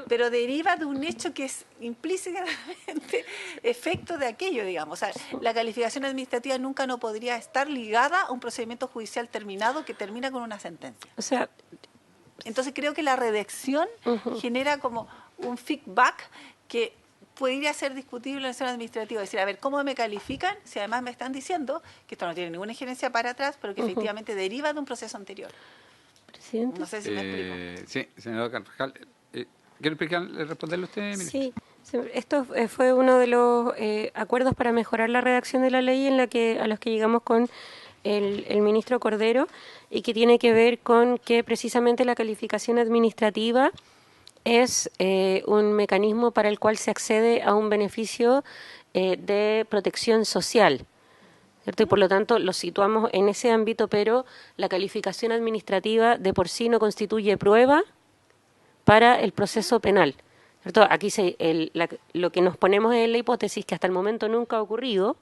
Pero deriva de un hecho que es implícitamente efecto de aquello, digamos. O sea, la calificación administrativa nunca no podría estar ligada a un procedimiento judicial terminado que termina con una sentencia. O sea, entonces creo que la redacción genera como un feedback que podría ser discutible en el seno administrativo. Es decir, a ver, ¿cómo me califican? Si además me están diciendo que esto no tiene ninguna injerencia para atrás, pero que efectivamente deriva de un proceso anterior. Presidente. No sé si me explico. Sí, senador Carvajal. ¿Quiere responderle usted, ministro? Sí, esto fue uno de los acuerdos para mejorar la redacción de la ley a los que llegamos con el ministro Cordero, y que tiene que ver con que precisamente la calificación administrativa es un mecanismo para el cual se accede a un beneficio de protección social, ¿cierto? Y por lo tanto lo situamos en ese ámbito, pero la calificación administrativa de por sí no constituye prueba para el proceso penal, ¿cierto? Aquí lo que nos ponemos es la hipótesis que hasta el momento nunca ha ocurrido,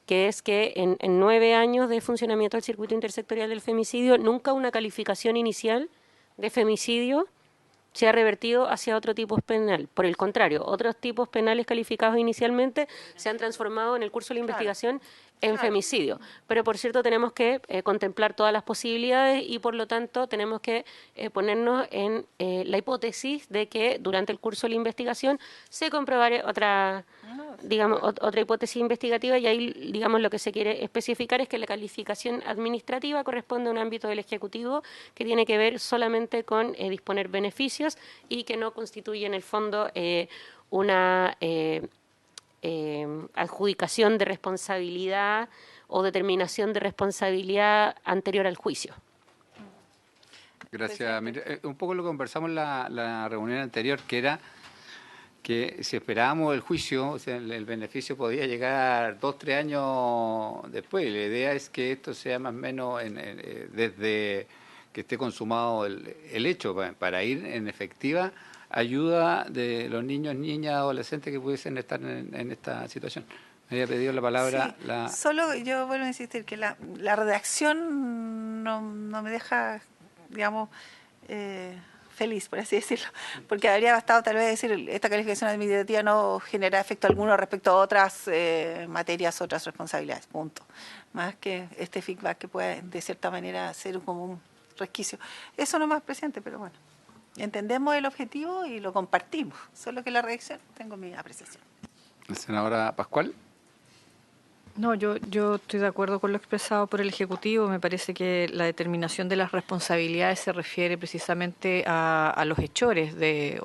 que es que en 9 años de funcionamiento del circuito intersectorial del femicidio, nunca una calificación inicial de femicidio se ha revertido hacia otro tipo penal. Por el contrario, otros tipos penales calificados inicialmente se han transformado en el curso de la investigación en femicidio. Pero, por cierto, tenemos que contemplar todas las posibilidades y, por lo tanto, tenemos que ponernos en la hipótesis de que durante el curso de la investigación se comprobará otra hipótesis investigativa, y ahí, digamos, lo que se quiere especificar es que la calificación administrativa corresponde a un ámbito del Ejecutivo que tiene que ver solamente con disponer beneficios y que no constituye, en el fondo, una adjudicación de responsabilidad o determinación de responsabilidad anterior al juicio. Gracias. Un poco lo conversamos en la reunión anterior, que era que si esperábamos el juicio, o sea, el beneficio podía llegar 2 o 3 años después. La idea es que esto sea más o menos desde que esté consumado el hecho, para ir en efectiva ayuda de los niños, niñas, adolescentes que pudiesen estar en esta situación. Me había pedido la palabra. Sí, solo yo vuelvo a insistir que la redacción no me deja, digamos, feliz, por así decirlo, porque habría bastado tal vez decir esta calificación administrativa no genera efecto alguno respecto a otras materias, otras responsabilidades, punto. Más que este feedback que puede de cierta manera ser como un resquicio. Eso nomás, presidente, pero bueno. Entendemos el objetivo y lo compartimos, solo que la redacción tengo mi apreciación. Senadora Pascual. No, yo estoy de acuerdo con lo expresado por el Ejecutivo. Me parece que la determinación de las responsabilidades se refiere precisamente a los hechores de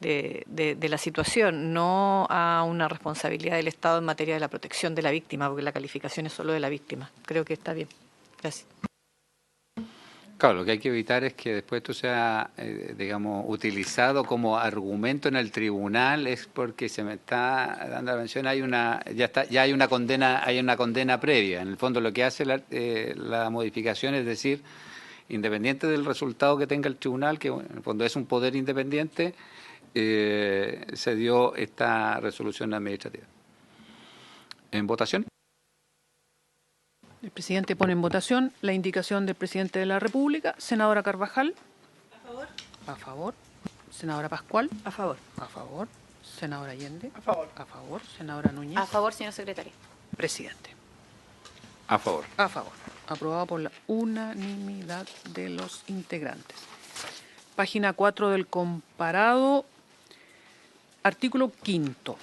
la situación, no a una responsabilidad del Estado en materia de la protección de la víctima, porque la calificación es solo de la víctima. Creo que está bien. Gracias. Claro, lo que hay que evitar es que después esto sea, digamos, utilizado como argumento en el tribunal, es porque se me está dando la mención, ya hay una condena previa. En el fondo lo que hace la modificación es decir, independiente del resultado que tenga el tribunal, que en el fondo es un poder independiente, se dio esta resolución administrativa. ¿En votación? El presidente pone en votación la indicación del presidente de la República. Senadora Carvajal. ¿A favor? A favor. Senadora Pascual. A favor. A favor. Senadora Allende. A favor. A favor. Senadora Núñez. A favor, señor secretario. Presidente. A favor. A favor. Aprobado por la unanimidad de los integrantes. Página 4 del comparado. Artículo 5º.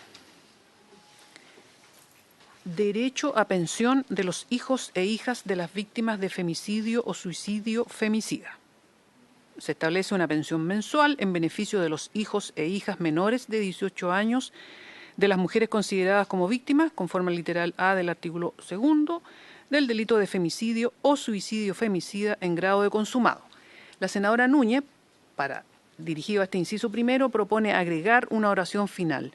derecho a pensión de los hijos e hijas de las víctimas de femicidio o suicidio femicida. Se establece una pensión mensual en beneficio de los hijos e hijas menores de 18 años de las mujeres consideradas como víctimas, conforme al literal A del artículo 2, del delito de femicidio o suicidio femicida en grado de consumado. La senadora Núñez, dirigido a este inciso primero, propone agregar una oración final.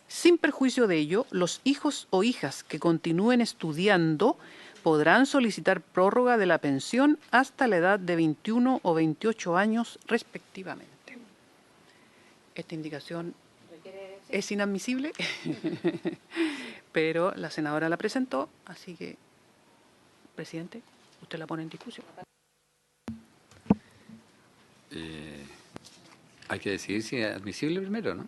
Sin perjuicio de ello, los hijos o hijas que continúen estudiando podrán solicitar prórroga de la pensión hasta la edad de 21 o 28 años respectivamente. Esta indicación es inadmisible, pero la senadora la presentó, así que, presidente, usted la pone en discusión. Hay que decidir si es admisible primero, ¿no?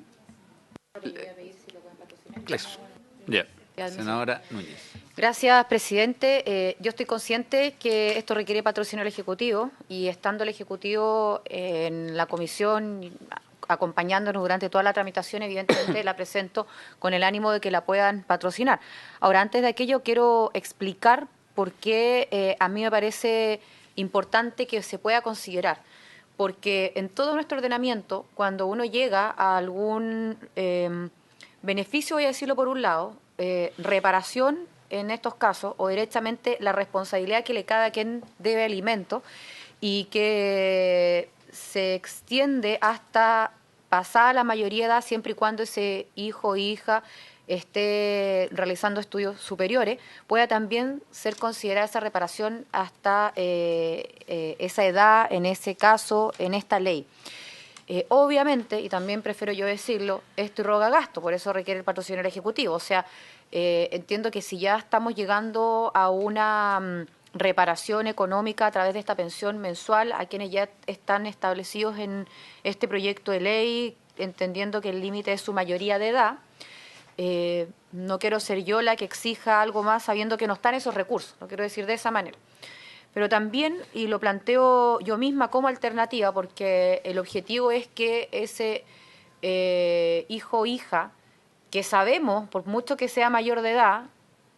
Eso. Ya. Senadora Núñez. Gracias, presidente. Yo estoy consciente que esto requiere patrocinio del Ejecutivo y estando el Ejecutivo en la comisión acompañándonos durante toda la tramitación, evidentemente la presento con el ánimo de que la puedan patrocinar. Ahora, antes de aquello, quiero explicar por qué a mí me parece importante que se pueda considerar. Porque en todo nuestro ordenamiento, cuando uno llega a algún beneficio, voy a decirlo por un lado, reparación en estos casos, o directamente la responsabilidad que le cae a quien debe alimento y que se extiende hasta pasada la mayoría de edad, siempre y cuando ese hijo o hija esté realizando estudios superiores, pueda también ser considerada esa reparación hasta esa edad, en ese caso, en esta ley. Obviamente, y también prefiero yo decirlo, esto irroga gasto, por eso requiere el patrocinio del Ejecutivo. O sea, entiendo que si ya estamos llegando a una reparación económica a través de esta pensión mensual a quienes ya están establecidos en este proyecto de ley, entendiendo que el límite es su mayoría de edad, no quiero ser yo la que exija algo más sabiendo que no están esos recursos, lo quiero decir de esa manera. Pero también, y lo planteo yo misma como alternativa, porque el objetivo es que ese hijo o hija, que sabemos, por mucho que sea mayor de edad,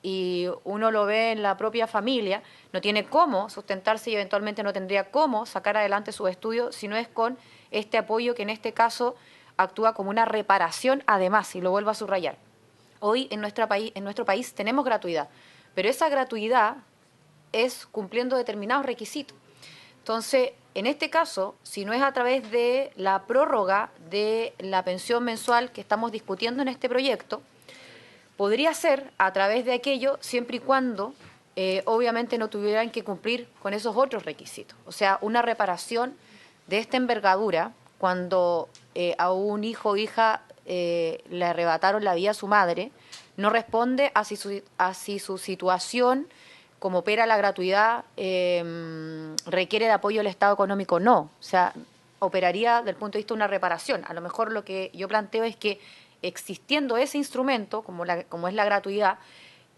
y uno lo ve en la propia familia, no tiene cómo sustentarse y eventualmente no tendría cómo sacar adelante sus estudios, si no es con este apoyo que en este caso actúa como una reparación además, y lo vuelvo a subrayar. Hoy en nuestro país tenemos gratuidad, pero esa gratuidad es cumpliendo determinados requisitos. Entonces, en este caso, si no es a través de la prórroga de la pensión mensual que estamos discutiendo en este proyecto, podría ser a través de aquello siempre y cuando obviamente no tuvieran que cumplir con esos otros requisitos. O sea, una reparación de esta envergadura, cuando a un hijo o hija le arrebataron la vida a su madre, no responde a si su situación, como opera la gratuidad, requiere de apoyo del Estado económico. No, o sea, operaría desde el punto de vista de una reparación. A lo mejor lo que yo planteo es que existiendo ese instrumento, como es la gratuidad,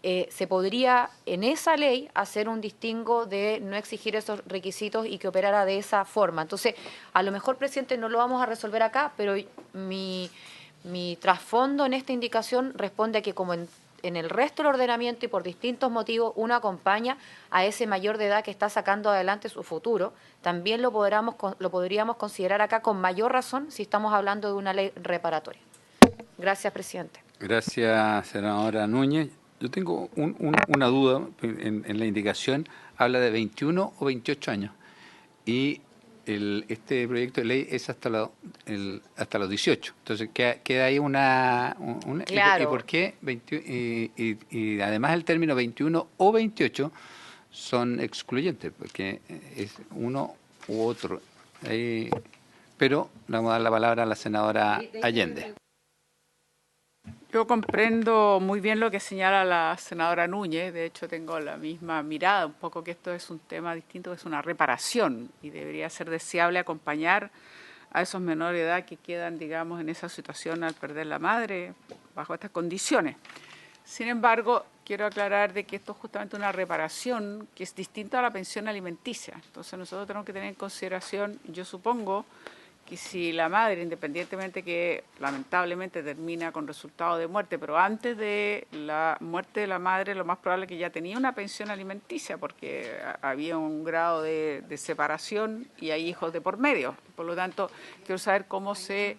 se podría en esa ley hacer un distingo de no exigir esos requisitos y que operara de esa forma. Entonces, a lo mejor, presidente, no lo vamos a resolver acá, pero mi trasfondo en esta indicación responde a que como en el resto del ordenamiento y por distintos motivos uno acompaña a ese mayor de edad que está sacando adelante su futuro, también lo podríamos considerar acá con mayor razón si estamos hablando de una ley reparatoria. Gracias, presidente. Gracias, senadora Núñez. Yo tengo una duda en la indicación, habla de 21 o 28 años y este proyecto de ley es hasta los 18. Entonces queda ahí una claro. ¿Y por qué? Y además el término 21 o 28 son excluyentes, porque es uno u otro. Pero le vamos a dar la palabra a la senadora Allende. Yo comprendo muy bien lo que señala la senadora Núñez, de hecho tengo la misma mirada, un poco que esto es un tema distinto, es una reparación y debería ser deseable acompañar a esos menores de edad que quedan, digamos, en esa situación al perder la madre bajo estas condiciones. Sin embargo, quiero aclarar de que esto es justamente una reparación que es distinta a la pensión alimenticia, entonces nosotros tenemos que tener en consideración, yo supongo, que si la madre, independientemente que lamentablemente termina con resultado de muerte, pero antes de la muerte de la madre, lo más probable es que ya tenía una pensión alimenticia, porque había un grado de separación y hay hijos de por medio. Por lo tanto, quiero saber cómo se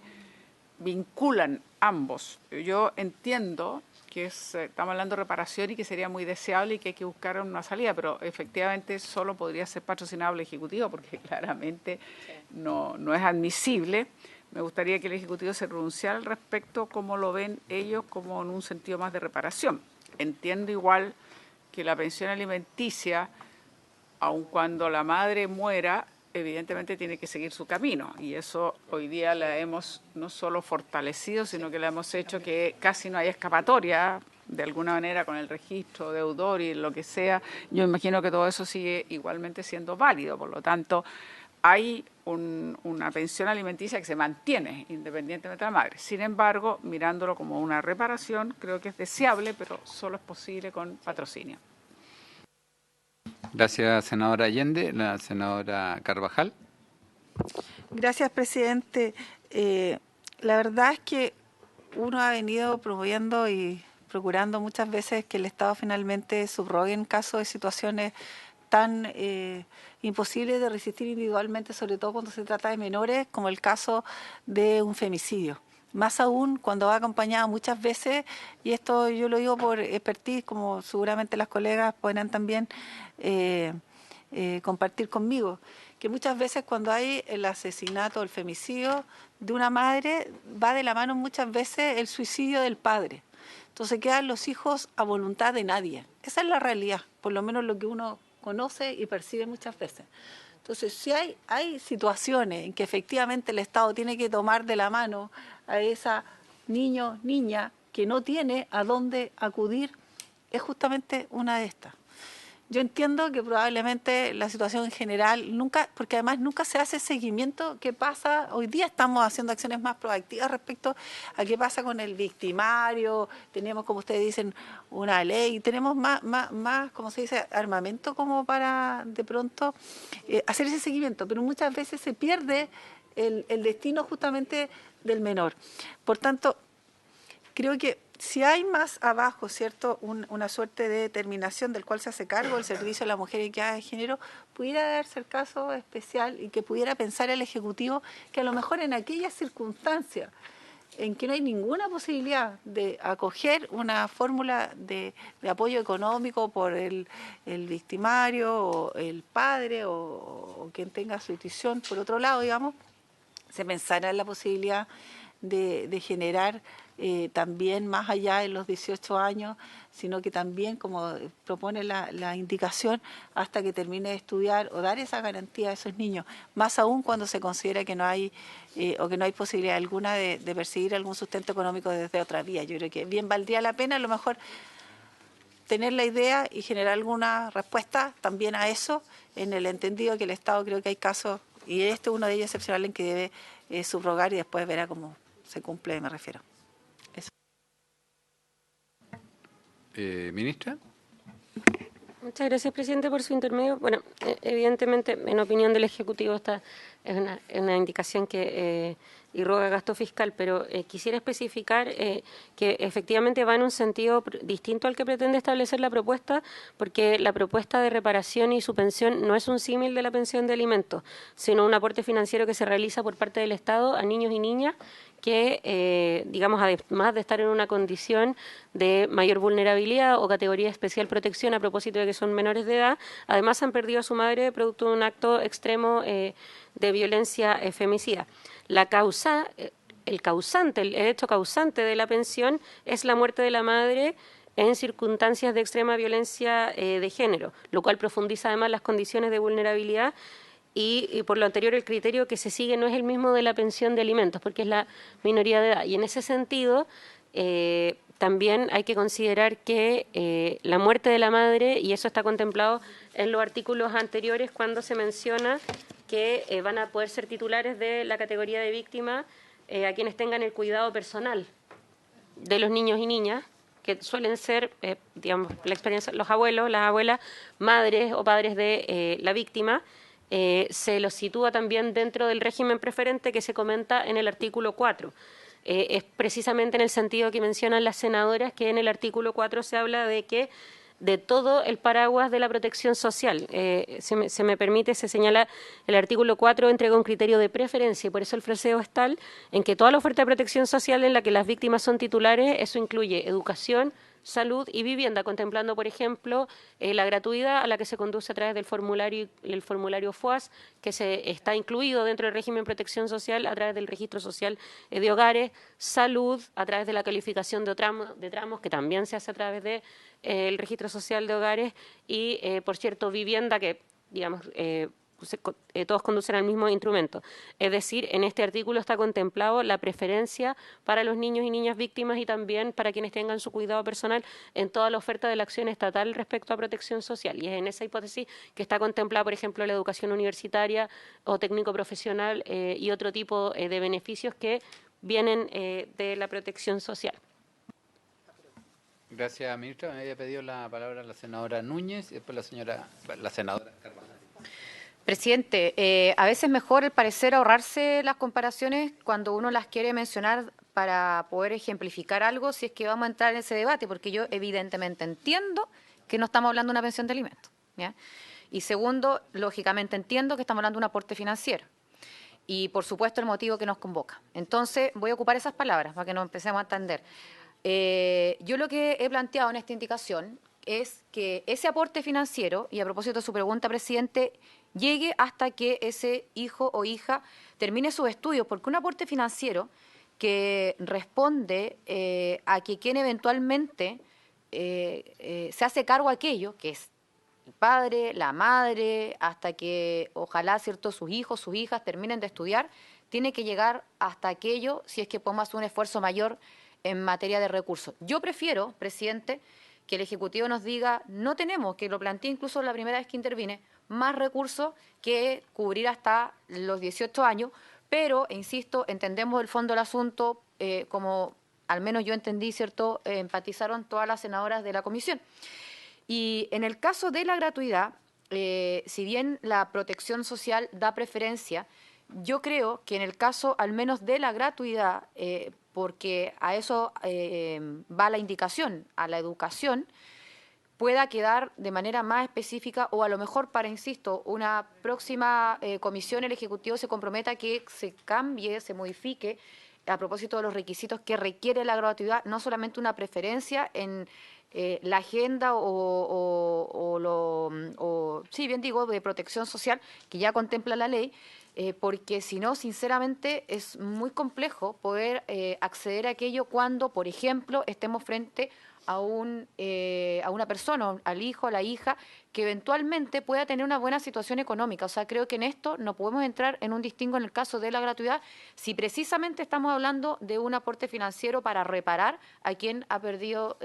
vinculan ambos. Yo entiendo que estamos hablando de reparación y que sería muy deseable y que hay que buscar una salida, pero efectivamente solo podría ser patrocinado el Ejecutivo, porque claramente no es admisible. Me gustaría que el Ejecutivo se pronunciara al respecto, cómo lo ven ellos, como en un sentido más de reparación. Entiendo igual que la pensión alimenticia, aun cuando la madre muera, evidentemente tiene que seguir su camino, y eso hoy día la hemos no solo fortalecido, sino que la hemos hecho que casi no haya escapatoria, de alguna manera, con el registro deudor y lo que sea. Yo imagino que todo eso sigue igualmente siendo válido, por lo tanto hay una pensión alimenticia que se mantiene independientemente de la madre. Sin embargo, mirándolo como una reparación, creo que es deseable, pero solo es posible con patrocinio. Gracias, senadora Allende. La senadora Carvajal. Gracias, presidente. La verdad es que uno ha venido promoviendo y procurando muchas veces que el Estado finalmente subrogue en caso de situaciones tan imposibles de resistir individualmente, sobre todo cuando se trata de menores, como el caso de un femicidio. Más aún cuando va acompañada muchas veces, y esto yo lo digo por expertise, como seguramente las colegas podrán también compartir conmigo, que muchas veces cuando hay el asesinato o el femicidio de una madre, va de la mano muchas veces el suicidio del padre. Entonces quedan los hijos a voluntad de nadie. Esa es la realidad, por lo menos lo que uno conoce y percibe muchas veces. Entonces, si hay situaciones en que efectivamente el Estado tiene que tomar de la mano a esa niño, niña, que no tiene a dónde acudir, es justamente una de estas. Yo entiendo que probablemente la situación en general nunca, porque además nunca se hace seguimiento qué pasa. Hoy día estamos haciendo acciones más proactivas respecto a qué pasa con el victimario. Tenemos, como ustedes dicen, una ley, tenemos más, como se dice, armamento como para de pronto hacer ese seguimiento, pero muchas veces se pierde el destino justamente del menor. Por tanto, creo que si hay más abajo, ¿cierto?, una suerte de determinación del cual se hace cargo el Servicio de la Mujer y Equidad de Género, pudiera darse el caso especial y que pudiera pensar el Ejecutivo que a lo mejor en aquellas circunstancias en que no hay ninguna posibilidad de acoger una fórmula de apoyo económico por el victimario o el padre o quien tenga su decisión, por otro lado, digamos, se pensara en la posibilidad de generar también más allá de los 18 años, sino que también, como propone la indicación, hasta que termine de estudiar o dar esa garantía a esos niños, más aún cuando se considera que no hay o que no hay posibilidad alguna de perseguir algún sustento económico desde otra vía. Yo creo que bien valdría la pena a lo mejor tener la idea y generar alguna respuesta también a eso, en el entendido que el Estado, creo que hay casos, y este es uno de ellos excepcional, en que debe subrogar y después verá cómo se cumple, me refiero. Eso. Ministra. Muchas gracias, presidente, por su intermedio. Bueno, evidentemente, en opinión del Ejecutivo, esta es una indicación que irroga gasto fiscal, pero quisiera especificar que efectivamente va en un sentido distinto al que pretende establecer la propuesta, porque la propuesta de reparación y subvención no es un símil de la pensión de alimentos, sino un aporte financiero que se realiza por parte del Estado a niños y niñas que, digamos, además de estar en una condición de mayor vulnerabilidad o categoría de especial protección a propósito de que son menores de edad, además han perdido a su madre producto de un acto extremo de violencia femicida. La causa, el hecho causante de la pensión es la muerte de la madre en circunstancias de extrema violencia de género, lo cual profundiza además las condiciones de vulnerabilidad. Y por lo anterior el criterio que se sigue no es el mismo de la pensión de alimentos, porque es la minoría de edad. Y en ese sentido, también hay que considerar que la muerte de la madre, y eso está contemplado en los artículos anteriores cuando se menciona que van a poder ser titulares de la categoría de víctima a quienes tengan el cuidado personal de los niños y niñas, que suelen ser, digamos, la experiencia, los abuelos, las abuelas, madres o padres de la víctima. se los sitúa también dentro del régimen preferente que se comenta en el artículo 4. Es precisamente en el sentido que mencionan las senadoras, que en el artículo 4 se habla de que de todo el paraguas de la protección social. Se me permite, se señala el artículo 4 entrega un criterio de preferencia y por eso el fraseo es tal en que toda la oferta de protección social en la que las víctimas son titulares, eso incluye educación, salud y vivienda, contemplando, por ejemplo, la gratuidad a la que se conduce a través del formulario FOAS, que está incluido dentro del régimen de protección social a través del registro social de hogares, salud a través de la calificación de tramos, que también se hace a través del registro social de hogares y, por cierto, vivienda, que, digamos, todos conducen al mismo instrumento. Es decir, en este artículo está contemplado la preferencia para los niños y niñas víctimas y también para quienes tengan su cuidado personal en toda la oferta de la acción estatal respecto a protección social. Y es en esa hipótesis que está contemplada, por ejemplo, la educación universitaria o técnico profesional y otro tipo de beneficios que vienen de la protección social. Gracias, ministra. Me había pedido la palabra la senadora Núñez y después la senadora Carvajal. Presidente, a veces es mejor, al parecer, ahorrarse las comparaciones cuando uno las quiere mencionar para poder ejemplificar algo, si es que vamos a entrar en ese debate, porque yo evidentemente entiendo que no estamos hablando de una pensión de alimentos, ¿ya? Y segundo, lógicamente entiendo que estamos hablando de un aporte financiero. Y, por supuesto, el motivo que nos convoca. Entonces, voy a ocupar esas palabras para que nos empecemos a entender. Yo lo que he planteado en esta indicación es que ese aporte financiero, y a propósito de su pregunta, presidente, llegue hasta que ese hijo o hija termine sus estudios, porque un aporte financiero que responde a que quien eventualmente se hace cargo de aquello, que es el padre, la madre, hasta que ojalá, ¿cierto?, sus hijos, sus hijas terminen de estudiar, tiene que llegar hasta aquello si es que podemos hacer un esfuerzo mayor en materia de recursos. Yo prefiero, presidente, que el Ejecutivo nos diga, no tenemos, que lo planteé incluso la primera vez que intervine, más recursos que cubrir hasta los 18 años, pero, insisto, entendemos el fondo del asunto, como al menos yo entendí, ¿cierto?, empatizaron todas las senadoras de la comisión. Y en el caso de la gratuidad, si bien la protección social da preferencia, yo creo que en el caso al menos de la gratuidad, porque a eso va la indicación, a la educación, pueda quedar de manera más específica o a lo mejor para, insisto, una próxima comisión, el Ejecutivo se comprometa a que se cambie, se modifique a propósito de los requisitos que requiere la gratuidad, no solamente una preferencia en la agenda sí, bien digo, de protección social que ya contempla la ley, porque si no, sinceramente, es muy complejo poder acceder a aquello cuando, por ejemplo, estemos frente a una persona, al hijo, a la hija, que eventualmente pueda tener una buena situación económica. O sea, creo que en esto no podemos entrar en un distingo en el caso de la gratuidad si precisamente estamos hablando de un aporte financiero para reparar a quien ha perdido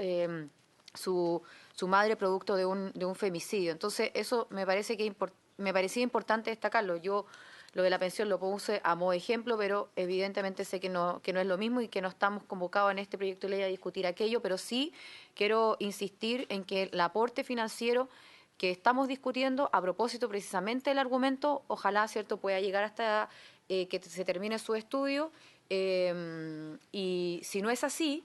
su madre producto de un femicidio. Entonces, eso me parece que me parecía importante destacarlo. Yo lo de la pensión lo puse a modo de ejemplo, pero evidentemente sé que no es lo mismo y que no estamos convocados en este proyecto de ley a discutir aquello, pero sí quiero insistir en que el aporte financiero que estamos discutiendo, a propósito precisamente del argumento, ojalá, ¿cierto?, pueda llegar hasta que se termine su estudio, y si no es así,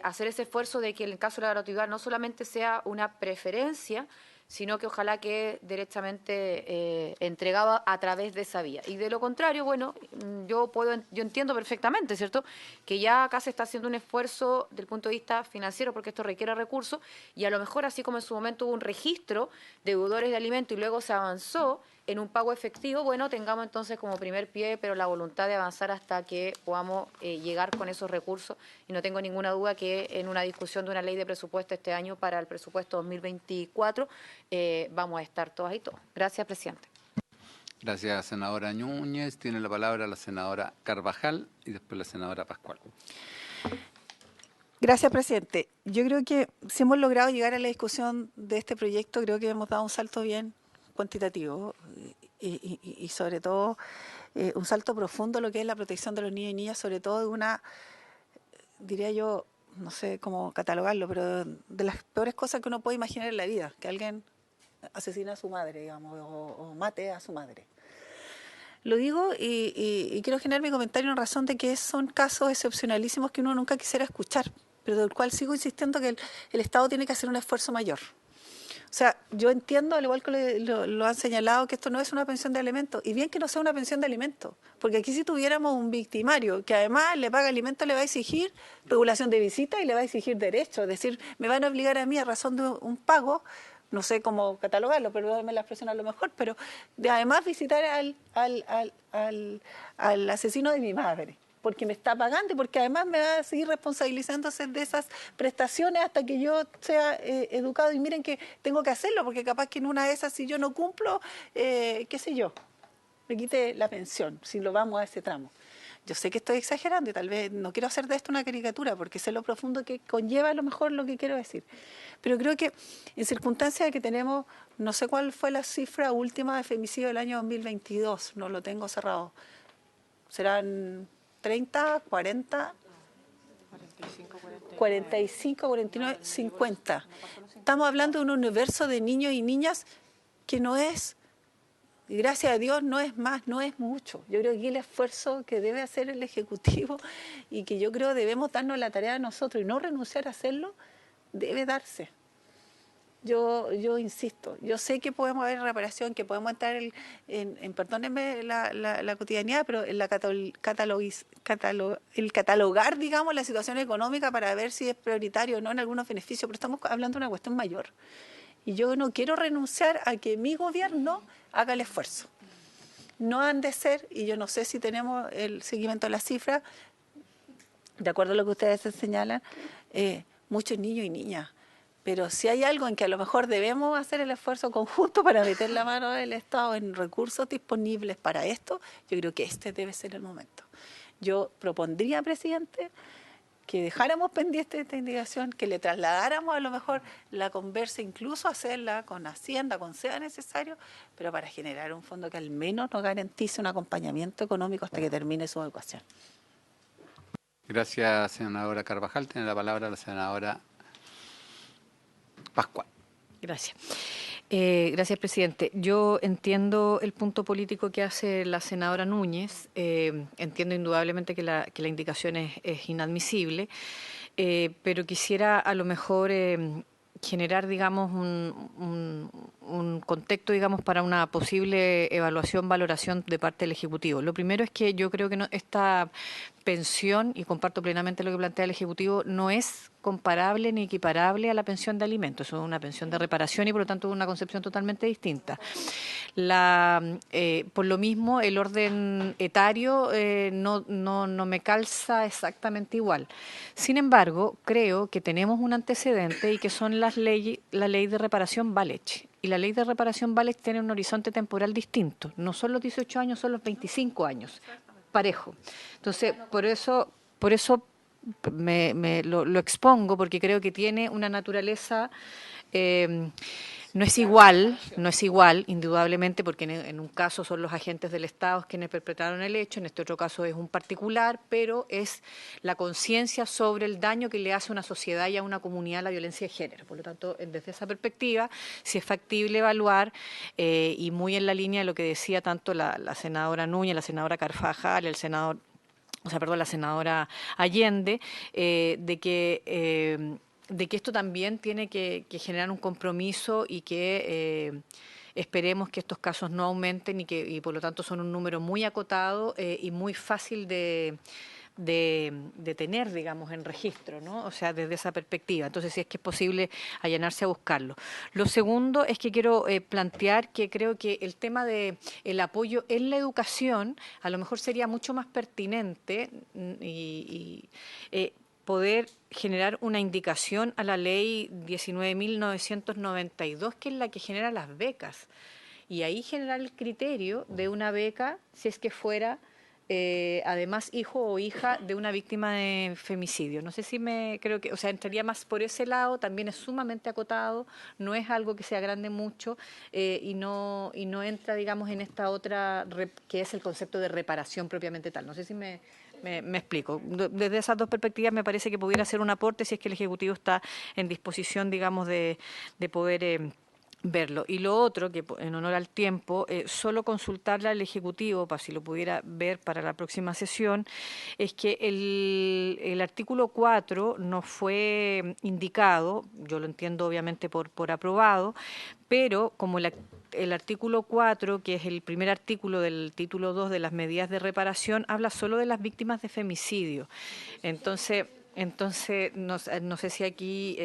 hacer ese esfuerzo de que en el caso de la gratuidad no solamente sea una preferencia, sino que ojalá quede directamente entregado a través de esa vía. Y de lo contrario, bueno, yo entiendo perfectamente, ¿cierto?, que ya acá se está haciendo un esfuerzo desde el punto de vista financiero, porque esto requiere recursos, y a lo mejor, así como en su momento hubo un registro de deudores de alimentos y luego se avanzó en un pago efectivo, bueno, tengamos entonces como primer pie, pero la voluntad de avanzar hasta que podamos llegar con esos recursos. Y no tengo ninguna duda que en una discusión de una ley de presupuesto este año para el presupuesto 2024 vamos a estar todas y todos. Gracias, presidente. Gracias, senadora Núñez. Tiene la palabra la senadora Carvajal y después la senadora Pascual. Gracias, presidente. Yo creo que si hemos logrado llegar a la discusión de este proyecto, creo que hemos dado un salto bien cuantitativo y sobre todo un salto profundo en lo que es la protección de los niños y niñas, sobre todo de una, diría yo, no sé cómo catalogarlo, pero de las peores cosas que uno puede imaginar en la vida, que alguien asesine a su madre, digamos, o mate a su madre. Lo digo y quiero generar mi comentario en razón de que son casos excepcionalísimos que uno nunca quisiera escuchar, pero del cual sigo insistiendo que el Estado tiene que hacer un esfuerzo mayor. O sea, yo entiendo, al igual que lo han señalado, que esto no es una pensión de alimentos, y bien que no sea una pensión de alimentos, porque aquí si tuviéramos un victimario que además le paga alimentos, le va a exigir regulación de visita y le va a exigir derechos, es decir, me van a obligar a mí a razón de un pago, no sé cómo catalogarlo, perdónenme la expresión a lo mejor, pero de además visitar al asesino de mi madre, porque me está pagando y porque además me va a seguir responsabilizándose de esas prestaciones hasta que yo sea educado. Y miren que tengo que hacerlo, porque capaz que en una de esas, si yo no cumplo, qué sé yo, me quite la pensión, si lo vamos a ese tramo. Yo sé que estoy exagerando y tal vez no quiero hacer de esto una caricatura, porque sé lo profundo que conlleva a lo mejor lo que quiero decir. Pero creo que en circunstancias de que tenemos, no sé cuál fue la cifra última de femicidio del año 2022, no lo tengo cerrado, serán 30, 40, 45, 49, 50. Estamos hablando de un universo de niños y niñas que no es, y gracias a Dios, no es más, no es mucho. Yo creo que el esfuerzo que debe hacer el Ejecutivo y que yo creo debemos darnos la tarea a nosotros y no renunciar a hacerlo, debe darse. Yo insisto, yo sé que podemos haber reparación, que podemos entrar en perdónenme la cotidianidad, pero en el catalogar, digamos, la situación económica para ver si es prioritario o no en algunos beneficios, pero estamos hablando de una cuestión mayor. Y yo no quiero renunciar a que mi gobierno haga el esfuerzo. No han de ser, y yo no sé si tenemos el seguimiento de las cifras, de acuerdo a lo que ustedes señalan, muchos niños y niñas. Pero si hay algo en que a lo mejor debemos hacer el esfuerzo conjunto para meter la mano del Estado en recursos disponibles para esto, yo creo que este debe ser el momento. Yo propondría, presidente, que dejáramos pendiente esta indicación, que le trasladáramos a lo mejor la conversa, incluso hacerla con Hacienda, con sea necesario, pero para generar un fondo que al menos nos garantice un acompañamiento económico hasta que termine su educación. Gracias, senadora Carvajal. Tiene la palabra la senadora Pascual. Gracias. Gracias, presidente. Yo entiendo el punto político que hace la senadora Núñez. Entiendo indudablemente que la indicación es inadmisible, pero quisiera a lo mejor generar, digamos, un contexto, digamos, para una posible evaluación, valoración de parte del Ejecutivo. Lo primero es que yo creo que esta pensión, y comparto plenamente lo que plantea el Ejecutivo, no es comparable ni equiparable a la pensión de alimentos. Es una pensión de reparación y por lo tanto una concepción totalmente distinta. Por lo mismo, el orden etario no me calza exactamente igual. Sin embargo, creo que tenemos un antecedente y que son la ley de reparación Valech. Y la ley de reparación Valech tiene un horizonte temporal distinto. No son los 18 años, son los 25 años. Parejo. Entonces, por eso lo expongo, porque creo que tiene una naturaleza, no es igual, indudablemente, porque en un caso son los agentes del Estado quienes perpetraron el hecho, en este otro caso es un particular, pero es la conciencia sobre el daño que le hace a una sociedad y a una comunidad la violencia de género. Por lo tanto, desde esa perspectiva, si es factible evaluar, y muy en la línea de lo que decía tanto la senadora Núñez, la senadora Carvajal, la senadora Allende, de que esto también tiene que generar un compromiso y que esperemos que estos casos no aumenten y por lo tanto son un número muy acotado y muy fácil de tener, digamos, en registro, ¿no? O sea, desde esa perspectiva. Entonces, si es que es posible allanarse a buscarlo. Lo segundo es que quiero plantear que creo que el tema de el apoyo en la educación a lo mejor sería mucho más pertinente poder generar una indicación a la ley 19.992, que es la que genera las becas. Y ahí generar el criterio de una beca si es que fuera además hijo o hija de una víctima de femicidio. No sé si creo que, entraría más por ese lado, también es sumamente acotado, no es algo que se agrande mucho y no entra, digamos, en esta otra, que es el concepto de reparación propiamente tal. No sé si me explico. Desde esas dos perspectivas me parece que pudiera ser un aporte si es que el Ejecutivo está en disposición, digamos, de poder verlo. Y lo otro, que en honor al tiempo, solo consultarle al Ejecutivo, para si lo pudiera ver para la próxima sesión, es que el artículo 4 no fue indicado, yo lo entiendo obviamente por aprobado, pero como el artículo 4, que es el primer artículo del título 2 de las medidas de reparación, habla solo de las víctimas de femicidio. Entonces no sé si aquí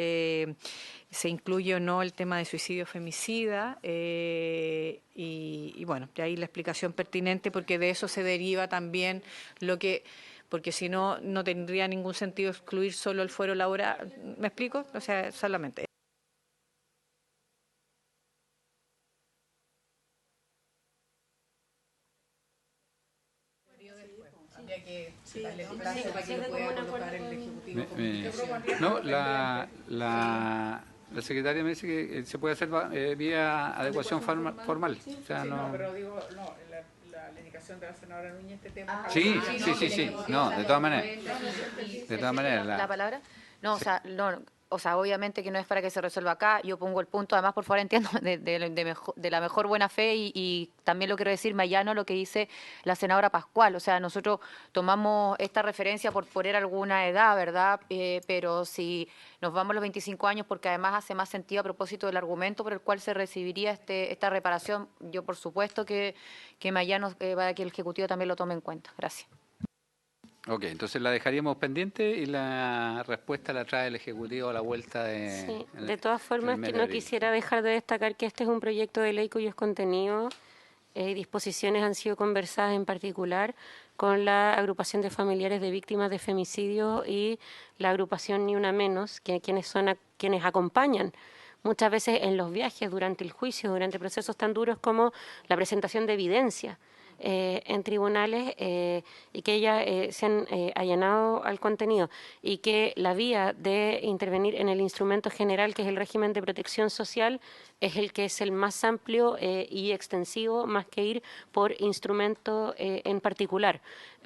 se incluye o no el tema de suicidio femicida y bueno, de ahí la explicación pertinente, porque de eso se deriva también porque si no, no tendría ningún sentido excluir solo el fuero laboral. ¿Me explico? O sea, solamente. No, la secretaria me dice que se puede hacer vía adecuación formal. O sea, no. Pero digo, no, la indicación de la senadora Núñez, este tema. Sí. No, de todas maneras. De todas maneras. ¿La palabra? No, o sea, no. O sea, obviamente que no es para que se resuelva acá. Yo pongo el punto, además, por favor, entiendo de la mejor buena fe y también lo quiero decir, Mayano, lo que dice la senadora Pascual. O sea, nosotros tomamos esta referencia por poner alguna edad, ¿verdad? Pero si nos vamos a los 25 años, porque además hace más sentido a propósito del argumento por el cual se recibiría esta reparación, yo por supuesto que Mayano, para que el Ejecutivo también lo tome en cuenta. Gracias. Ok, entonces la dejaríamos pendiente y la respuesta la trae el Ejecutivo a la vuelta de... Sí, de todas formas, que no quisiera dejar de destacar que este es un proyecto de ley cuyos contenidos y disposiciones han sido conversadas en particular con la agrupación de familiares de víctimas de femicidio y la agrupación Ni Una Menos, quienes acompañan muchas veces en los viajes durante el juicio, durante procesos tan duros como la presentación de evidencia en tribunales y que ellas se han allanado al contenido y que la vía de intervenir en el instrumento general, que es el régimen de protección social, es el que es el más amplio y extensivo, más que ir por instrumento en particular,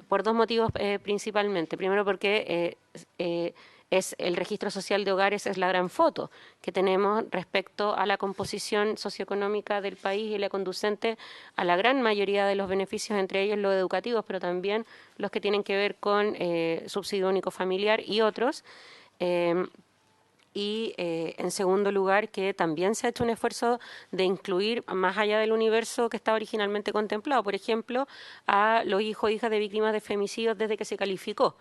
por dos motivos principalmente. Primero, porque es el registro social de hogares, es la gran foto que tenemos respecto a la composición socioeconómica del país y la conducente a la gran mayoría de los beneficios, entre ellos los educativos, pero también los que tienen que ver con subsidio único familiar y otros. En segundo lugar, que también se ha hecho un esfuerzo de incluir más allá del universo que estaba originalmente contemplado, por ejemplo, a los hijos e hijas de víctimas de femicidios desde que se calificó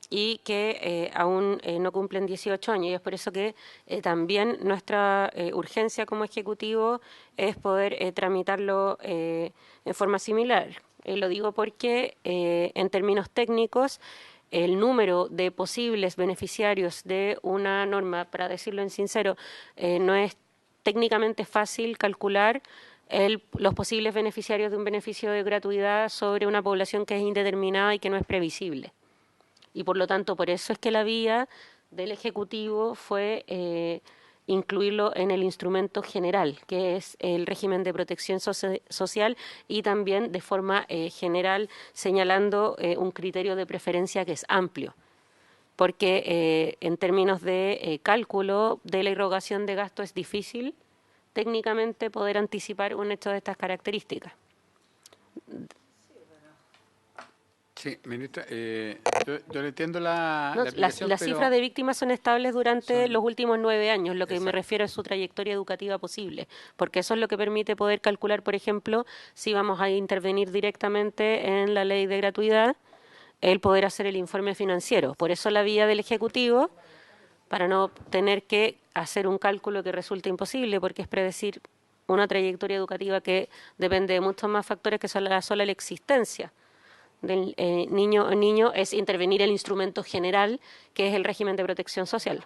y que aún no cumplen 18 años. Y es por eso que también nuestra urgencia como Ejecutivo es poder tramitarlo en forma similar. Lo digo porque en términos técnicos el número de posibles beneficiarios de una norma, para decirlo en sincero, no es técnicamente fácil calcular los posibles beneficiarios de un beneficio de gratuidad sobre una población que es indeterminada y que no es previsible. Y por lo tanto, por eso es que la vía del Ejecutivo fue incluirlo en el instrumento general, que es el régimen de protección social, y también de forma general señalando un criterio de preferencia que es amplio, porque en términos de cálculo de la irrogación de gasto es difícil técnicamente poder anticipar un hecho de estas características. Sí, ministra, yo le entiendo la explicación, las cifras de víctimas son estables durante los últimos 9 años, lo que me refiero es su trayectoria educativa posible, porque eso es lo que permite poder calcular, por ejemplo, si vamos a intervenir directamente en la ley de gratuidad, el poder hacer el informe financiero. Por eso la vía del Ejecutivo, para no tener que hacer un cálculo que resulte imposible, porque es predecir una trayectoria educativa que depende de muchos más factores que la sola existencia del niño, es intervenir el instrumento general, que es el régimen de protección social.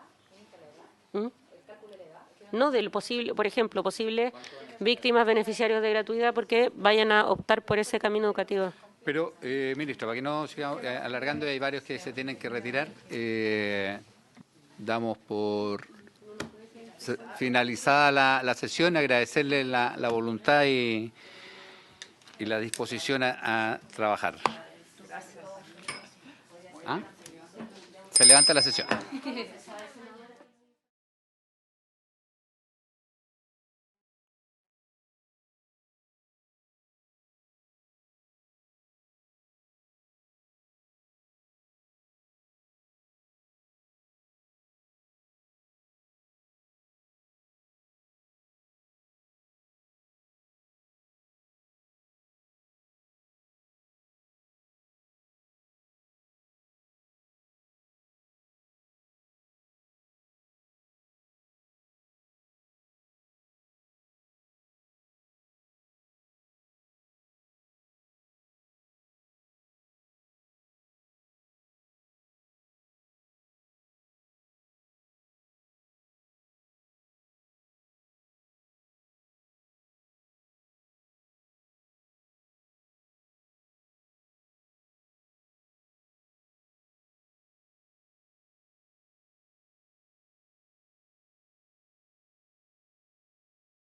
No del posible, por ejemplo, posibles víctimas beneficiarios de gratuidad porque vayan a optar por ese camino educativo. Pero, ministro, para que no sigamos alargando, hay varios que se tienen que retirar, damos por finalizada la sesión, agradecerle la voluntad y la disposición a trabajar. ¿Ah? Se levanta la sesión.